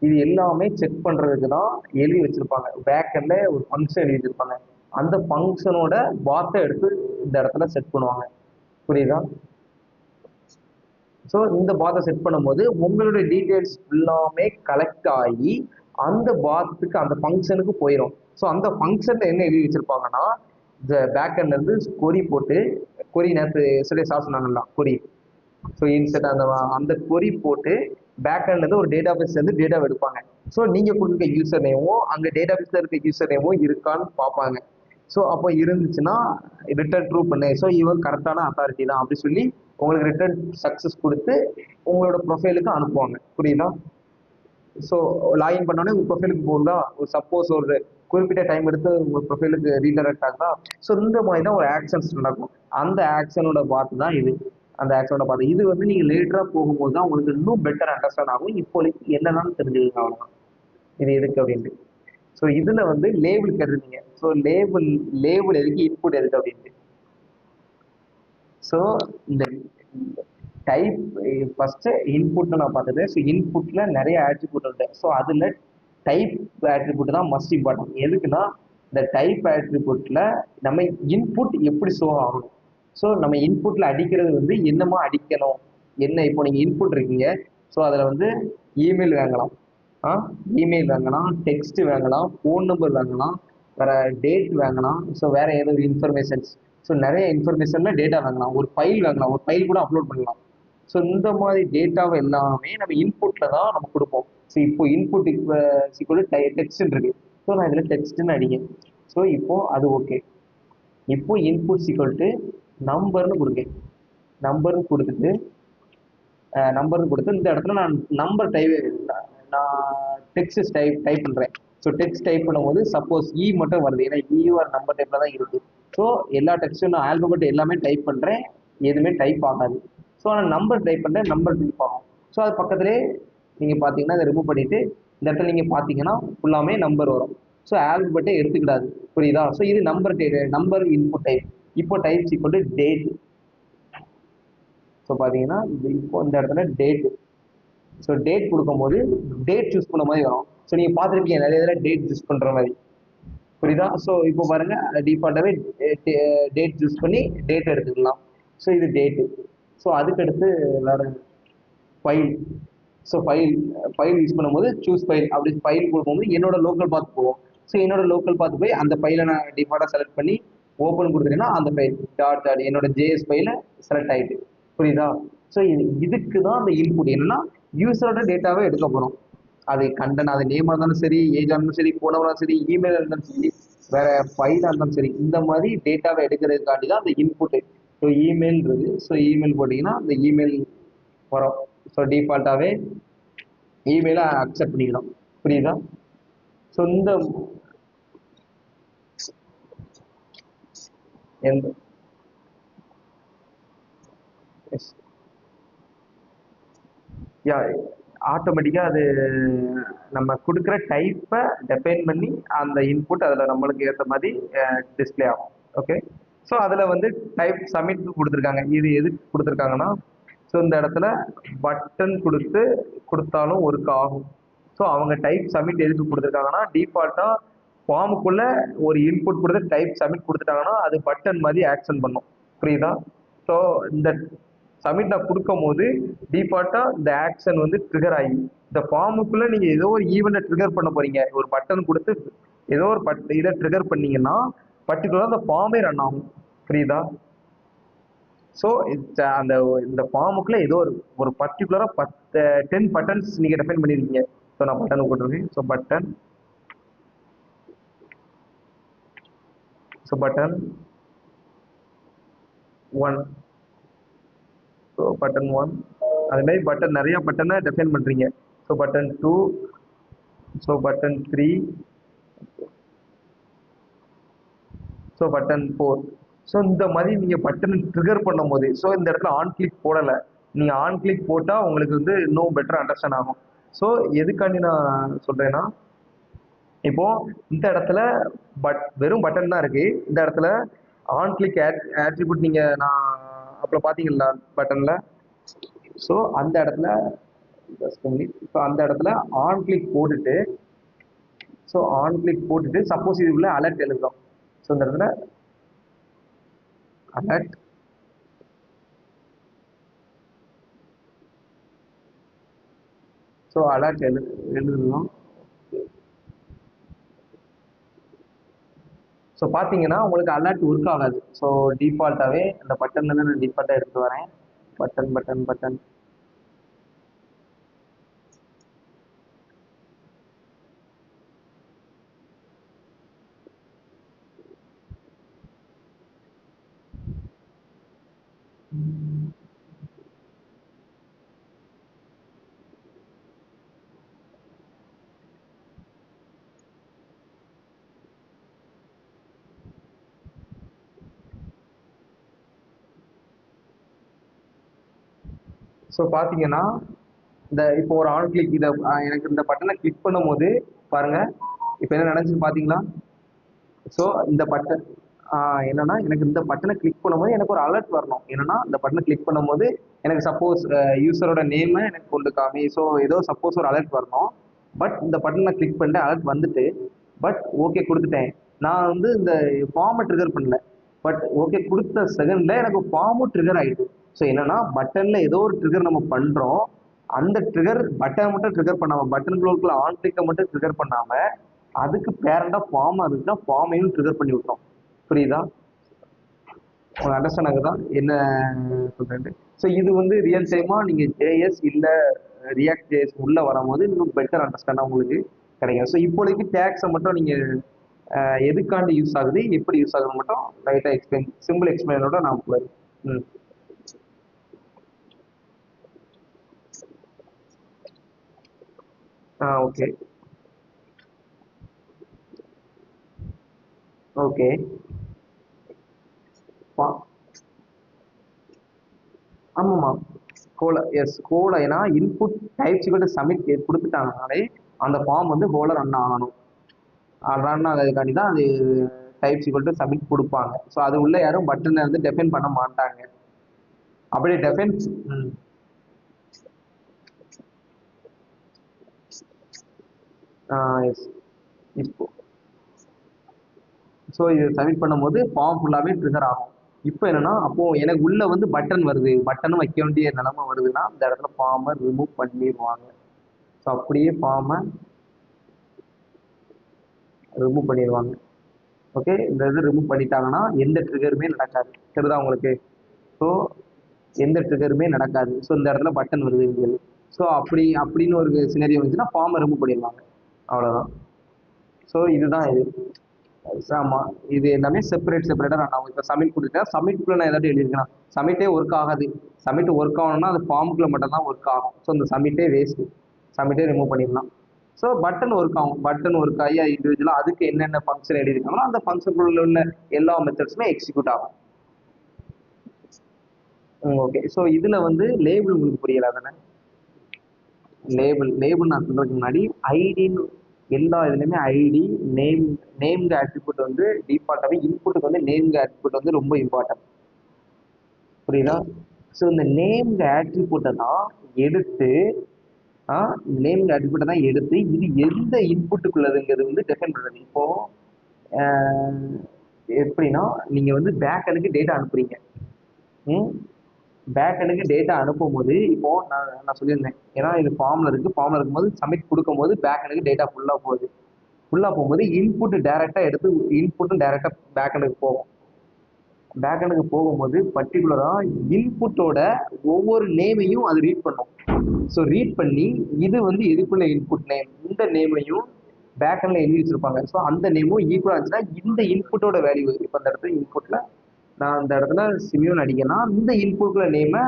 A: இது எல்லாமே செக் பண்ணுறதுக்கு தான் எழுதி வச்சுருப்பாங்க. பேக்கெண்டில் ஒரு ஃபங்க்ஷன் எழுதி வச்சுருப்பாங்க. அந்த ஃபங்க்ஷனோட பாத்தை எடுத்து இந்த இடத்துல செட் பண்ணுவாங்க. புரியுதா? ஸோ இந்த பாத்தை செட் பண்ணும்போது உங்களுடைய டீட்டெயில்ஸ் எல்லாமே கலெக்ட் ஆகி அந்த பாத்துக்கு அந்த ஃபங்க்ஷனுக்கு போயிடும். ஸோ அந்த ஃபங்க்ஷனில் என்ன எழுதி வச்சிருப்பாங்கன்னா இந்த பேக்கெண்ட்ல இருந்து கொரி போட்டு, கொரி நேற்று எஸ்டர்டே சொன்னாங்கல்ல கொரி. ஸோ இன்செட் அந்த அந்த கொரி போட்டு பேக்கெண்ட்ல இருந்து ஒரு டேட்டா பேஸ்ல இருந்து டேட்டா எடுப்பாங்க. ஸோ நீங்க கொடுக்க யூசர் நேமும் அங்க டேட்டா பேஸ்ல இருக்க யூசர் நேமும் இருக்கான்னு பார்ப்பாங்க. ஸோ அப்போ இருந்துச்சுன்னா ரிட்டர்ன் ட்ரூ பண்ணு, ஸோ இவன் கரெக்டான அத்தாரிட்டி தான் அப்படி சொல்லி உங்களுக்கு ரிட்டர்ன் சக்ஸஸ் கொடுத்து உங்களோட ப்ரொஃபைலுக்கு அனுப்புவாங்க. புரியுதா? ஸோ லாகின் பண்ணோடனே உங்கள் ப்ரொஃபைலுக்கு போகுதா, ஒரு சப்போஸ் ஒரு குறிப்பிட்ட டைம் எடுத்து உங்கள் ப்ரொஃபைலுக்கு ரீடைரக்ட் ஆகுதா. ஸோ இந்த மாதிரி தான் ஒரு ஆக்ஷன்ஸ் நடக்கும். அந்த ஆக்ஷனோட பார்த்து தான் இது. அந்த ஆக்ஷனோட பார்த்து இது வந்து நீங்கள் லேட்டராக போகும்போது தான் உங்களுக்கு இன்னும் பெட்டர் அண்டர்ஸ்டாண்ட் ஆகும். இப்போதைக்கு என்னென்னு தெரிஞ்சுக்கங்க, அவ்வளோதான் இது எதுக்கு அப்படின்ட்டு. ஸோ இதில் வந்து லேபிள் கேட்டிருந்தீங்க. ஸோ லேபிள் எதுக்கு, இன்புட் எதுக்கு அப்படின்ட்டு. ஸோ இந்த டைப் ஃபர்ஸ்ட் இன்புட் நான் பார்த்துட்டேன். ஸோ இன்புட்ல நிறைய ஆட்ரிபியூட் உண்டு. ஸோ அதில் டைப் ஆட்ரிபியூட் தான் மஸ்ட் இம்பார்ட்டன்ட். எதுக்குன்னா இந்த டைப் ஆட்ரிபியூட்ல நம்ம இன்புட் எப்படி ஷோ ஆகணும். ஸோ நம்ம இன்புட்ல அடிக்கிறது வந்து என்னமா அடிக்கணும், என்ன இப்போ நீங்கள் இன்புட் இருக்கீங்க. ஸோ அதில் வந்து இமெயில் வாங்கலாம், இமெயில் வாங்கலாம், டெக்ஸ்ட் வாங்கலாம், ஃபோன் நம்பர் வாங்கலாம், வேற டேட் வாங்கலாம். ஸோ வேற ஏதோ இன்ஃபர்மேஷன்ஸ், ஸோ நிறைய இன்ஃபர்மேஷன்ல டேட்டா வாங்கலாம், ஒரு ஃபைல் வாங்கலாம், ஒரு ஃபைல் கூட அப்லோட் பண்ணலாம். ஸோ இந்த மாதிரி டேட்டாவை எல்லாமே நம்ம இன்புட்ல தான் நம்ம கொடுப்போம். ஸோ இப்போ இன்புட் இப்போ டெக்ஸ்ட் இருக்கு. ஸோ நான் இதில் டெக்ஸ்ட்னு அடிங்க. ஸோ இப்போ அது ஓகே. இப்போ இன்புட் ஈக்குவல் டு நம்பர்னு கொடுங்க. நம்பர்னு கொடுத்துட்டு நம்பர்னு கொடுத்து இந்த இடத்துல நான் நம்பர் நான் டெக்ஸ்ட் டைப் பண்ணுறேன். ஸோ டெக்ஸ்ட் டைப் பண்ணும்போது சப்போஸ் இ மட்டும் வருது, ஏன்னா இ ஒரு நம்பர் டைப்ல தான் இருக்கு. ஸோ எல்லா டெக்ஸ்ட்டும் நான் ஆல்பபெட் எல்லாமே டைப் பண்ணுறேன், எதுவுமே டைப் ஆகாது. ஸோ நான் நம்பர் டைப் பண்ணுறேன், நம்பர் டைப் ஆகும். ஸோ அது பக்கத்துலேயே நீங்கள் பார்த்தீங்கன்னா அதை ரிமூவ் பண்ணிட்டு இந்த இடத்துல நீங்கள் பார்த்தீங்கன்னா ஃபுல்லாமே நம்பர் வரும். ஸோ ஆல்பபெட்டை எடுத்துக்கிடாது. புரியுதா? ஸோ இது நம்பர் இன்புட் டைப். இப்போ types equal to date. So பார்த்தீங்கன்னா இப்போ இந்த இடத்துல டேட். ஸோ டேட் கொடுக்கும்போது டேட் சூஸ் பண்ண மாதிரி வரும். ஸோ நீங்கள் பார்த்துருப்பீங்க நிறைய இதில் டேட் சூஸ் பண்ணுற மாதிரி. புரியுதா? ஸோ இப்போ பாருங்க டிஃபால்ட்டாகவே டேட் சூஸ் பண்ணி டேட் எடுத்துக்கலாம். ஸோ இது டேட்டு. ஸோ அதுக்கடுத்து வேற ஃபைல். ஸோ ஃபைல் யூஸ் பண்ணும்போது சூஸ் ஃபைல் அப்படி ஃபைல் கொடுக்கும்போது என்னோட லோக்கல் பாத் போகும். ஸோ என்னோட லோக்கல் பாத் போய் அந்த ஃபைலை நான் டிஃபால்ட்டாக செலக்ட் பண்ணி ஓப்பன் கொடுத்துட்டேன்னா அந்த ஃபைல் டாட் என்னோட ஜேஎஸ் ஃபைல செலக்ட் ஆகிட்டு. புரியுதா? ஸோ இதுக்கு தான் அந்த இன்புட். என்னன்னா யூசரோட டேட்டாவே எடுக்க போகிறோம். அது கண்டென்ட், அது நேமாக இருந்தாலும் சரி, ஏஜாக இருந்தாலும் சரி, ஃபோனாக இருந்தாலும் சரி, இமெயில் இருந்தாலும் சரி, வேற ஃபைலாக இருந்தாலும் சரி, இந்த மாதிரி டேட்டாவை எடுக்கிறதுக்காண்டி தான் அந்த இன்புட்டு. ஸோ இமெயில் இருக்கு. ஸோ இமெயில் போட்டிங்கன்னா அந்த இமெயில் வரும். ஸோ டிஃபால்ட்டாகவே இமெயிலை அக்செப்ட் பண்ணிக்கணும். புரியுதா? ஸோ இந்த எந்த யா ஆட்டோமேட்டிக்காக அது நம்ம கொடுக்குற டைப்பை டிஃபைன் பண்ணி அந்த இன்புட் அதில் நம்மளுக்கு ஏற்ற மாதிரி டிஸ்பிளே ஆகும். ஓகே. ஸோ அதில் வந்து டைப் சப்மிட் கொடுத்துருக்காங்க. இது எதுக்கு கொடுத்துருக்காங்கன்னா ஸோ இந்த இடத்துல பட்டன் கொடுத்தாலும் ஒர்க் ஆகும். ஸோ அவங்க டைப் சப்மிட் எதுக்கு கொடுத்துருக்காங்கன்னா டிஃபால்ட்டாக ஃபார்முக்குள்ளே ஒரு இன்புட் கொடுத்து டைப் சப்மிட் கொடுத்துட்டாங்கன்னா அது பட்டன் மாதிரி ஆக்ஷன் பண்ணும். புரியுதா? ஸோ இந்த சப்மிட் நான் கொடுக்கும் போது டிஃபால்ட்டாக இந்த ஆக்ஷன் வந்து ட்ரிகர் ஆகி இந்த ஃபார்முக்குள்ளே நீங்கள் ஏதோ ஒரு ஈவெண்ட்டை ட்ரிகர் பண்ண போகிறீங்க, ஒரு பட்டன் கொடுத்து ஏதோ ஒரு இதை ட்ரிகர் பண்ணீங்கன்னா பர்டிகுலராக அந்த ஃபார்மே ரன் ஆகும். புரியுதா? ஸோ அந்த இந்த ஃபார்முக்குள்ள ஏதோ ஒரு பர்டிகுலராக 10 பட்டன்ஸ் நீங்கள் டிஃபைன் பண்ணியிருக்கீங்க. ஸோ நான் பட்டன் போட்டிருக்கேன். பட்டன் 1. ஸோ பட்டன் 1 அது மாதிரி பட்டன் நிறைய பட்டனை டிஃபைன் பண்ணுறீங்க. So button 2, so button 3, so button 4. So இந்த மாதிரி நீங்கள் பட்டன் ட்ரிகர் பண்ணும்போது, ஸோ இந்த இடத்துல ஆன் கிளிக் போடலை, நீங்கள் ஆன் கிளிக் போட்டால் உங்களுக்கு வந்து இன்னும் பெட்டர் அண்டர்ஸ்டாண்ட் ஆகும். ஸோ எதுக்காண்டி நான் சொல்கிறேன்னா, இப்போ இந்த இடத்துல வெறும் பட்டன் தான் இருக்கு. இந்த இடத்துல ஆன் கிளிக் ஆட்ரிபியூட் நீங்கள் நான் அப்புறம் பார்த்தீங்களா பட்டனில். ஸோ அந்த இடத்துல ஸோ அந்த இடத்துல ஆன் கிளிக் போட்டுட்டு சப்போஸ் இதுக்குள்ள அலர்ட் எழுதுறோம். ஸோ இந்த இடத்துல அலர்ட், ஸோ அலர்ட் எழுதுறோம். ஸோ பார்த்தீங்கன்னா உங்களுக்கு அலர்ட் ஒர்க் ஆகாது. ஸோ டிஃபால்ட்டாகவே அந்த பட்டன்லேருந்து நான் டிஃபால்ட்டாக எடுத்து வரேன். பட்டன். ஸோ பார்த்தீங்கன்னா இப்போ ஒரு ஆன் கிளிக் இதை எனக்கு இந்த பட்டனை கிளிக் பண்ணும்போது பாருங்க இப்போ என்ன நடந்துச்சுன்னு பார்த்தீங்களா? ஸோ இந்த பட்டன் என்னன்னா எனக்கு இந்த பட்டனை கிளிக் பண்ணும்போது எனக்கு ஒரு அலர்ட் வரணும். என்னன்னா இந்த பட்டனை கிளிக் பண்ணும்போது எனக்கு சப்போஸ் யூசரோட நேமை எனக்கு கொண்டு காமி, ஸோ ஏதோ சப்போஸ் ஒரு அலர்ட் வரணும். பட் இந்த பட்டனை கிளிக் பண்ணிட்டு அலர்ட் வந்துட்டு பட் ஓகே கொடுத்துட்டேன். நான் வந்து இந்த ஃபார்மை ட்ரிகர் பண்ணல. பட் ஓகே கொடுத்த செகண்ட்ல எனக்கு ஃபார்மும் ட்ரிகர் ஆயிடுது. ஸோ என்னன்னா பட்டன்ல ஏதோ ஒரு ட்ரிகர் நம்ம பண்றோம். அந்த ட்ரிகர் பட்டனை மட்டும் ட்ரிகர் பண்ணாம பட்டனுக்குள்ள ஆன் கிளிக்கை மட்டும் ட்ரிகர் பண்ணாம அதுக்கு பேரண்டா ஃபார்ம் அதுக்குன்னா ஃபார்மையும் ட்ரிகர் பண்ணி விட்டோம். புரியுதா? உங்களுக்கு அண்டர்ஸ்டாண்ட் ஆகுதா என்ன சொல்றேன்? ஸோ இது வந்து ரியல் டைமா நீங்க ஜேஎஸ் இல்ல ரியாக்ட் ஜேஎஸ் உள்ள வரும்போது இன்னும் பெட்டர் அண்டர்ஸ்டாண்டா உங்களுக்கு கிடைக்கும். ஸோ இப்போதைக்கு டேக்ஸை மட்டும் நீங்க எதுக்காண்டி யூஸ் ஆகுது, எப்படி யூஸ் ஆகுது மட்டும் லைட்டா எக்ஸ்பிளைன், சிம்பிள் எக்ஸ்பிளைனோட நான் போயிருக்கேன். ம். Okay okay. ஆமாம்மா. கோல ஏன்னா input type equal to submit கொடுத்துட்டாங்கனாலே அந்த ஃபார்ம் வந்து ஹோல ரன் ஆகணும். ரன் ஆகிறதுக்காண்டி தான் அது டைப் ஈக்குவல் டு சப்மிட் கொடுப்பாங்க. ஸோ அது உள்ள யாரும் பட்டனை வந்து டெஃபைன் பண்ண மாட்டாங்க. அப்படியே டெஃபைன் எஸ் இப்போ ஸோ இது சப்மிட் பண்ணும்போது ஃபார்ம் ஃபுல்லாகவே ட்ரிகர் ஆகும். இப்போ என்னன்னா அப்போ எனக்கு உள்ள வந்து பட்டன் வருது, பட்டனும் வைக்க வேண்டிய நிலைமை வருதுன்னா அந்த இடத்துல ஃபார்மை ரிமூவ் பண்ணிடுவாங்க. ஸோ அப்படியே ஃபார்மை ரிமூவ் பண்ணிடுவாங்க. ஓகே, இந்த இது ரிமூவ் பண்ணிட்டாங்கன்னா எந்த ட்ரிகருமே நடக்காது. தெரியுதா உங்களுக்கு? ஸோ எந்த ட்ரிகருமே நடக்காது. ஸோ இந்த இடத்துல பட்டன் வருது. ஸோ அப்படின்னு ஒரு சினரியோ வந்துச்சுன்னா ஃபார்மை ரிமூவ் பண்ணிடுவாங்க. அவ்வளோதான். ஸோ இதுதான் இது. ஆமாம், இது எல்லாமே செப்பரேட்டாக நான் இப்போ சப்மிட் கொடுத்துட்டேன். சப்மிட்குள்ளே நான் ஏதாவது எழுதியிருக்கேன். சப்மிட்டே ஒர்க் ஆகாது. சப்மிட் ஒர்க் ஆகணும்னா அது ஃபார்முக்குள்ளே மட்டும் தான் ஒர்க் ஆகும். ஸோ இந்த சப்மிட்டே வேஸ்ட்டு. சப்மிட்டே ரிமூவ் பண்ணிடலாம். ஸோ பட்டன் ஒர்க் ஆகும். பட்டன் ஒர்க் ஆகி இண்டிவிஜுவலாக அதுக்கு என்னென்ன ஃபங்க்ஷன் எழுதியிருக்காங்களோ அந்த ஃபங்க்ஷனுக்குள்ள உள்ள எல்லா மெத்தட்ஸுமே எக்ஸிக்யூட் ஆகும். ஓகே. ஸோ இதில் வந்து லேபிள் உங்களுக்கு புரியலை தானே? லேபிள் நான் சொல்றதுக்கு முன்னாடி ஐடின்னு எல்லா இதுலையுமே ஐடி நேம்டு ஆட்ரிபியூட் வந்து டிஃபால்ட்டாகவே இன்புட்டுக்கு வந்து நேம்டு ஆட்ரிபியூட் வந்து ரொம்ப இம்பார்ட்டன்ட். புரியுதா? ஸோ இந்த நேம்டு ஆட்ரிபியூட்டை தான் எடுத்து நேம்டு ஆட்ரிபியூட்டை தான் எடுத்து இது எந்த இன்புட்டுக்குள்ளதுங்கிறது வந்து டிஃபைன் பண்ணுறது. இப்போ எப்படின்னா நீங்கள் வந்து பேக்கனுக்கு டேட்டா அனுப்புறீங்க. பேக்கனுக்கு டேட்டா அனுப்பும் போது இப்போ நான் சொல்லியிருந்தேன். ஏன்னா இது ஃபார்ம்ல இருக்கும்போது சப்மிட் கொடுக்கும்போது பேக்கனுக்கு டேட்டா ஃபுல்லாக போகுது. ஃபுல்லாக போகும்போது இன்புட் டைரெக்டாக எடுத்து இன்புட்டும் டைரெக்டாக பேக்கெண்டுக்கு போகும். பேக்கெண்டுக்கு போகும்போது பர்டிகுலராக இன்புட்டோட ஒவ்வொரு நேமையும் அது ரீட் பண்ணும். ஸோ ரீட் பண்ணி இது வந்து எதுக்குள்ள இன்புட் நேம், இந்த நேமையும் பேக்கெண்டில் எழுதி வச்சிருப்பாங்க. ஸோ அந்த நேமும் ஈக்குவலாக இருந்துச்சுன்னா இந்த இன்புட்டோட வேல்யூ, இப்போ அந்த இடத்துல இன்புட்டில் நான் அந்த இடத்துல சிமியோன் அடிக்கனா இந்த இன்புட்குள்ள நேமை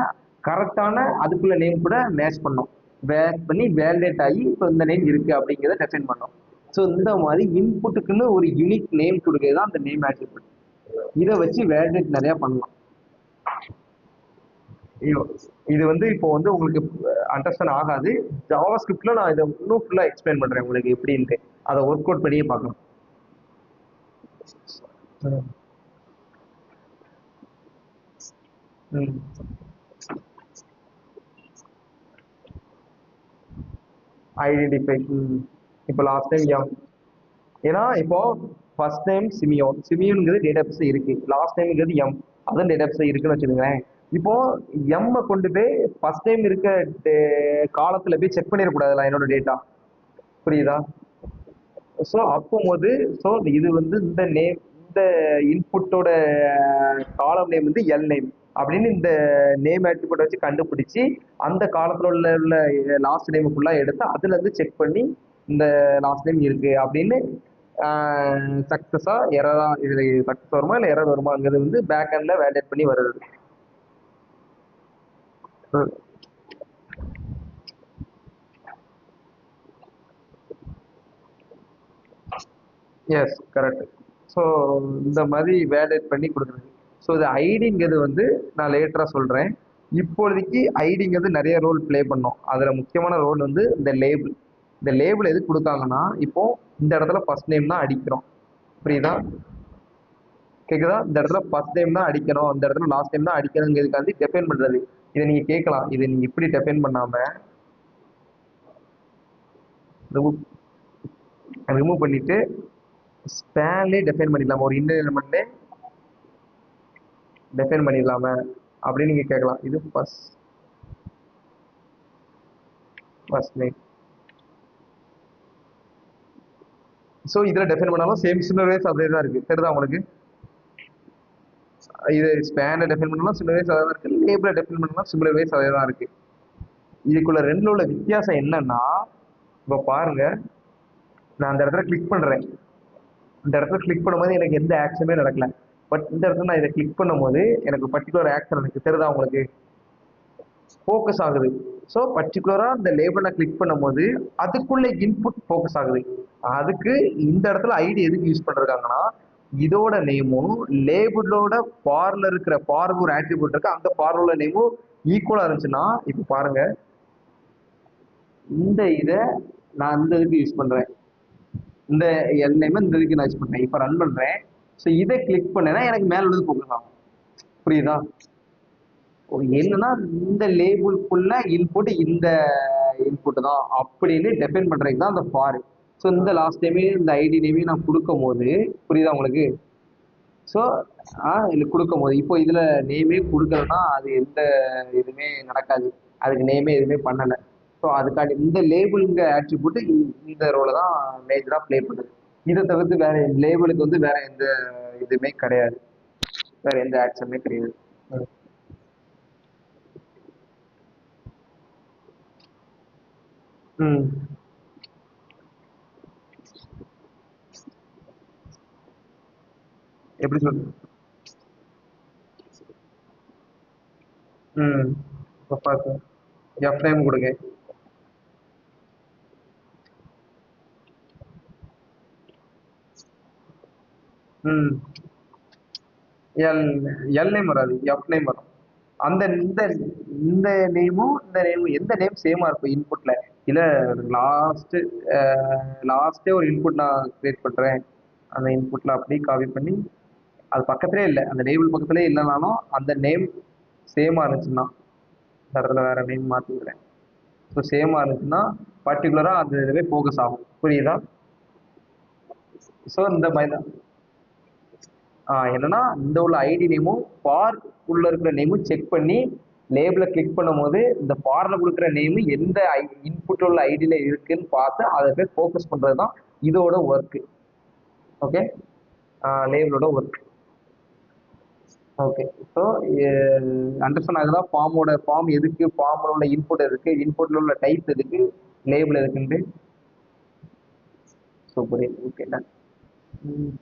A: கரெக்டான அதுக்குள்ள நேம் கூட மேட்ச் பண்ணோம். மேட்ச் பண்ணி வேலிடேட் ஆகி இப்போ இந்த நேம் இருக்கு அப்படிங்கிறத டெஃபைன் பண்ணோம். ஸோ இந்த மாதிரி இன்புட்டுக்குன்னு ஒரு யூனிக் நேம் கொடுக்கிறது தான் அந்த நேம் ஆட்ரிபியூட். இதை வச்சு வேலிடேட் நிறைய பண்ணலாம். இது வந்து இப்போ வந்து உங்களுக்கு அண்டர்ஸ்டாண்ட் ஆகாது. ஜாவா ஸ்கிரிப்ட்ல நான் இதை இன்னும் ஃபுல்லாக எக்ஸ்பிளைன் பண்றேன் உங்களுக்கு எப்படின்ட்டு. அதை ஒர்க் அவுட் பண்ணியே பார்க்கலாம். ஐடென்டிஃபை. இப்போ லாஸ்ட் டைம் எம், ஏன்னா இப்போ ஃபர்ஸ்ட் டைம் சிமியோன்ங்கிறது டேட்டாபேஸ் இருக்கு, லாஸ்ட் டைம்ங்கிறது எம், அதுவும் டேட்டாபேஸ் இருக்குன்னு வச்சுக்கோங்களேன். இப்போ எம்மை கொண்டு போய் ஃபர்ஸ்ட் டைம் இருக்க காலத்துல போய் செக் பண்ணிடக்கூடாதுல என்னோட டேட்டா, புரியுதா? ஸோ அப்போது ஸோ இது வந்து இந்த நேம், இந்த இன்புட்டோட காலம் நேம் வந்து எல் நேம் அப்படின்னு இந்த நேம் ஆட்ரிபியூட் வச்சு கண்டுபிடிச்சி அந்த காலத்துல உள்ள லாஸ்ட் நேம் ஃபுல்லா எடுத்து அதுல இருந்து செக் பண்ணி இந்த லாஸ்ட் நேம் இருக்கு அப்படின்னு சக்சஸா எரரா, இதுல சக்சஸ் வருமா இல்லை எரர் வருமாங்கிறது வந்து பேக் எண்ட்ல வேலிடேட் பண்ணி வருது. Yes correct. ஸோ இந்த மாதிரி வேலிடேட் பண்ணி கொடுக்குறது. ஸோ இது ஐடிங்கிறது வந்து நான் லேட்டராக சொல்கிறேன். இப்போதைக்கு ஐடிங்கிறது நிறைய ரோல் ப்ளே பண்ணோம். அதில் முக்கியமான ரோல் வந்து இந்த லேபிள். இந்த லேபிள் எது கொடுத்தாங்கன்னா இப்போ இந்த இடத்துல ஃபர்ஸ்ட் நேம் தான் அடிக்கிறோம், புரியுதா? கேட்குதா? இந்த இடத்துல ஃபர்ஸ்ட் நேம் தான் அடிக்கணும், இந்த இடத்துல லாஸ்ட் நேம் தான் அடிக்கணுங்கிறதுக்காண்டி டெஃபைன் பண்ணுறது. இதை நீங்கள் கேட்கலாம், இதை நீங்கள் இப்படி டெஃபைன் பண்ணாமல் ரிமூவ் பண்ணிட்டு ஸ்பேன்லேயே டெஃபைன் பண்ணிடலாமா, ஒரு இன்னர் எலிமெண்ட்லேயே டெஃபைன் பண்ணிடலாமா அப்படின்னு நீங்கள் கேட்கலாம். இது ஃபர்ஸ்ட் நேம். ஸோ இதில் டெஃபைன் பண்ணாலும் சேம் சிமிலர் வேஸ் அப்படியே தான் இருக்குது, தெரியுதா உங்களுக்கு? இது ஸ்பேனை டெஃபைன் பண்ணலாம் சிமிலர் வேஸ் அதே தான் இருக்குது, லேபிளை டெஃபைன் பண்ணலாம் சிமிலர் வேஸ் அதே தான் இருக்குது. இதுக்குள்ள ரெண்டுல உள்ள வித்தியாசம் என்னன்னா, இப்போ பாருங்க, நான் அந்த இடத்துல கிளிக் பண்ணுறேன். இந்த இடத்துல கிளிக் பண்ணும்போது எனக்கு எந்த ஆக்ஷனுமே நடக்கல. பட் இந்த இடத்துல நான் இதை கிளிக் பண்ணும்போது எனக்கு பர்டிகுலர் ஆக்ஷன் எனக்கு தெரியுதா உங்களுக்கு? ஃபோக்கஸ் ஆகுது. ஸோ பர்டிகுலராக இந்த லேபிளை கிளிக் பண்ணும்போது அதுக்குள்ள இன்புட் ஃபோக்கஸ் ஆகுது. அதுக்கு இந்த இடத்துல ஐடி எதுக்கு யூஸ் பண்ணிருக்காங்கன்னா, இதோட நேமும் லேபிளோட ஃபார்ல இருக்கிற ஃபார் ஒரு ஆட்ரிபியூட் இருக்கு, அந்த ஃபார்ல நேமும் ஈக்குவலா இருந்துச்சுன்னா, இப்போ பாருங்க, இந்த இதை நான் இந்த இதுக்கு யூஸ் பண்றேன், இந்த எல் நேம் இந்த இதுக்கு நான் யூஸ் பண்றேன். இப்போ ரன் பண்றேன். ஸோ இதை கிளிக் பண்ணேன்னா எனக்கு மேல உள்ளது ஃபோக்கஸ் ஆகும், புரியுதா? என்னன்னா இந்த லேபிள்குள்ள இன்புட் இந்த இன்புட் தான் அப்படின்னு டெஃபைன் பண்றதுக்கு தான் அந்த ஃபார். ஸோ இந்த லாஸ்ட் டைமே இந்த ஐடி நேமே நான் கொடுக்கும் போது, புரியுதா உங்களுக்கு? ஸோ இது கொடுக்கும் போது இப்போ இதுல நேமே கொடுக்கலன்னா அது எந்த இதுவுமே நடக்காது, அதுக்கு நேமே எதுவுமே பண்ணலை. ஸோ அதுக்காண்டி இந்த லேபிள்ங்க ஆட்ரிபியூட் இந்த ரோலை தான் மேஜரா ப்ளே பண்ணுது. இதை தவிர்த்து வேற லேபிளுக்கு வந்து வேற எந்த இதுவுமே கிடையாது, வேற எந்த ஆக்ஷனுமே கிடையாது. ம் எப்படி சொல்றது? ம் இப்போ பார்த்து எஃப் நேம் கொடுங்க. ம் எல் எல் நேம் வராது, எஃப் நேம் வரும். அந்த இந்த இந்த நேமும் இந்த நேமும் எந்த நேம் சேமா இருக்கும் இன்புட்ல? இல்ல லாஸ்ட் லாஸ்டே ஒரு இன்புட் நான் கிரியேட் பண்றேன், அந்த இன்புட்ல அப்படியே காப்பி பண்ணி அது பக்கத்திலே இல்லை, அந்த லேபிள் பக்கத்திலே இல்லைனாலும் அந்த நேம் சேமா இருந்துச்சுன்னா இந்த இடத்துல வேற நேம் மாத்திக்கிறேன். ஸோ சேமா இருந்துச்சுன்னா பர்டிகுலரா அந்த இதுவே ஃபோக்கஸ் ஆகும், புரியுதா? ஸோ இந்த மாதிரி தான் என்னன்னா இந்த உள்ள ஐடி நேமும் ஃபார் உள்ள இருக்கிற நேமும் செக் பண்ணி லேபிளை கிளிக் பண்ணும்போது இந்த ஃபாரில் கொடுக்குற நேம் எந்த இன்புட் உள்ள ஐடியில் இருக்குன்னு பார்த்து அதை போய் ஃபோக்கஸ் பண்ணுறது தான் இதோட ஒர்க்கு. ஓகே, லேபிளோட ஒர்க். ஓகே, ஸோ அண்டர்ஸ்டாண்ட் ஆகுதா? ஃபார்ம் எதுக்கு, ஃபார்மில் உள்ள இன்புட் எதுக்கு, இன்புட்டில் உள்ள டைப் எதுக்கு, லேபிள் எதுக்குன்ட்டு. சூப்பர். Okay, done.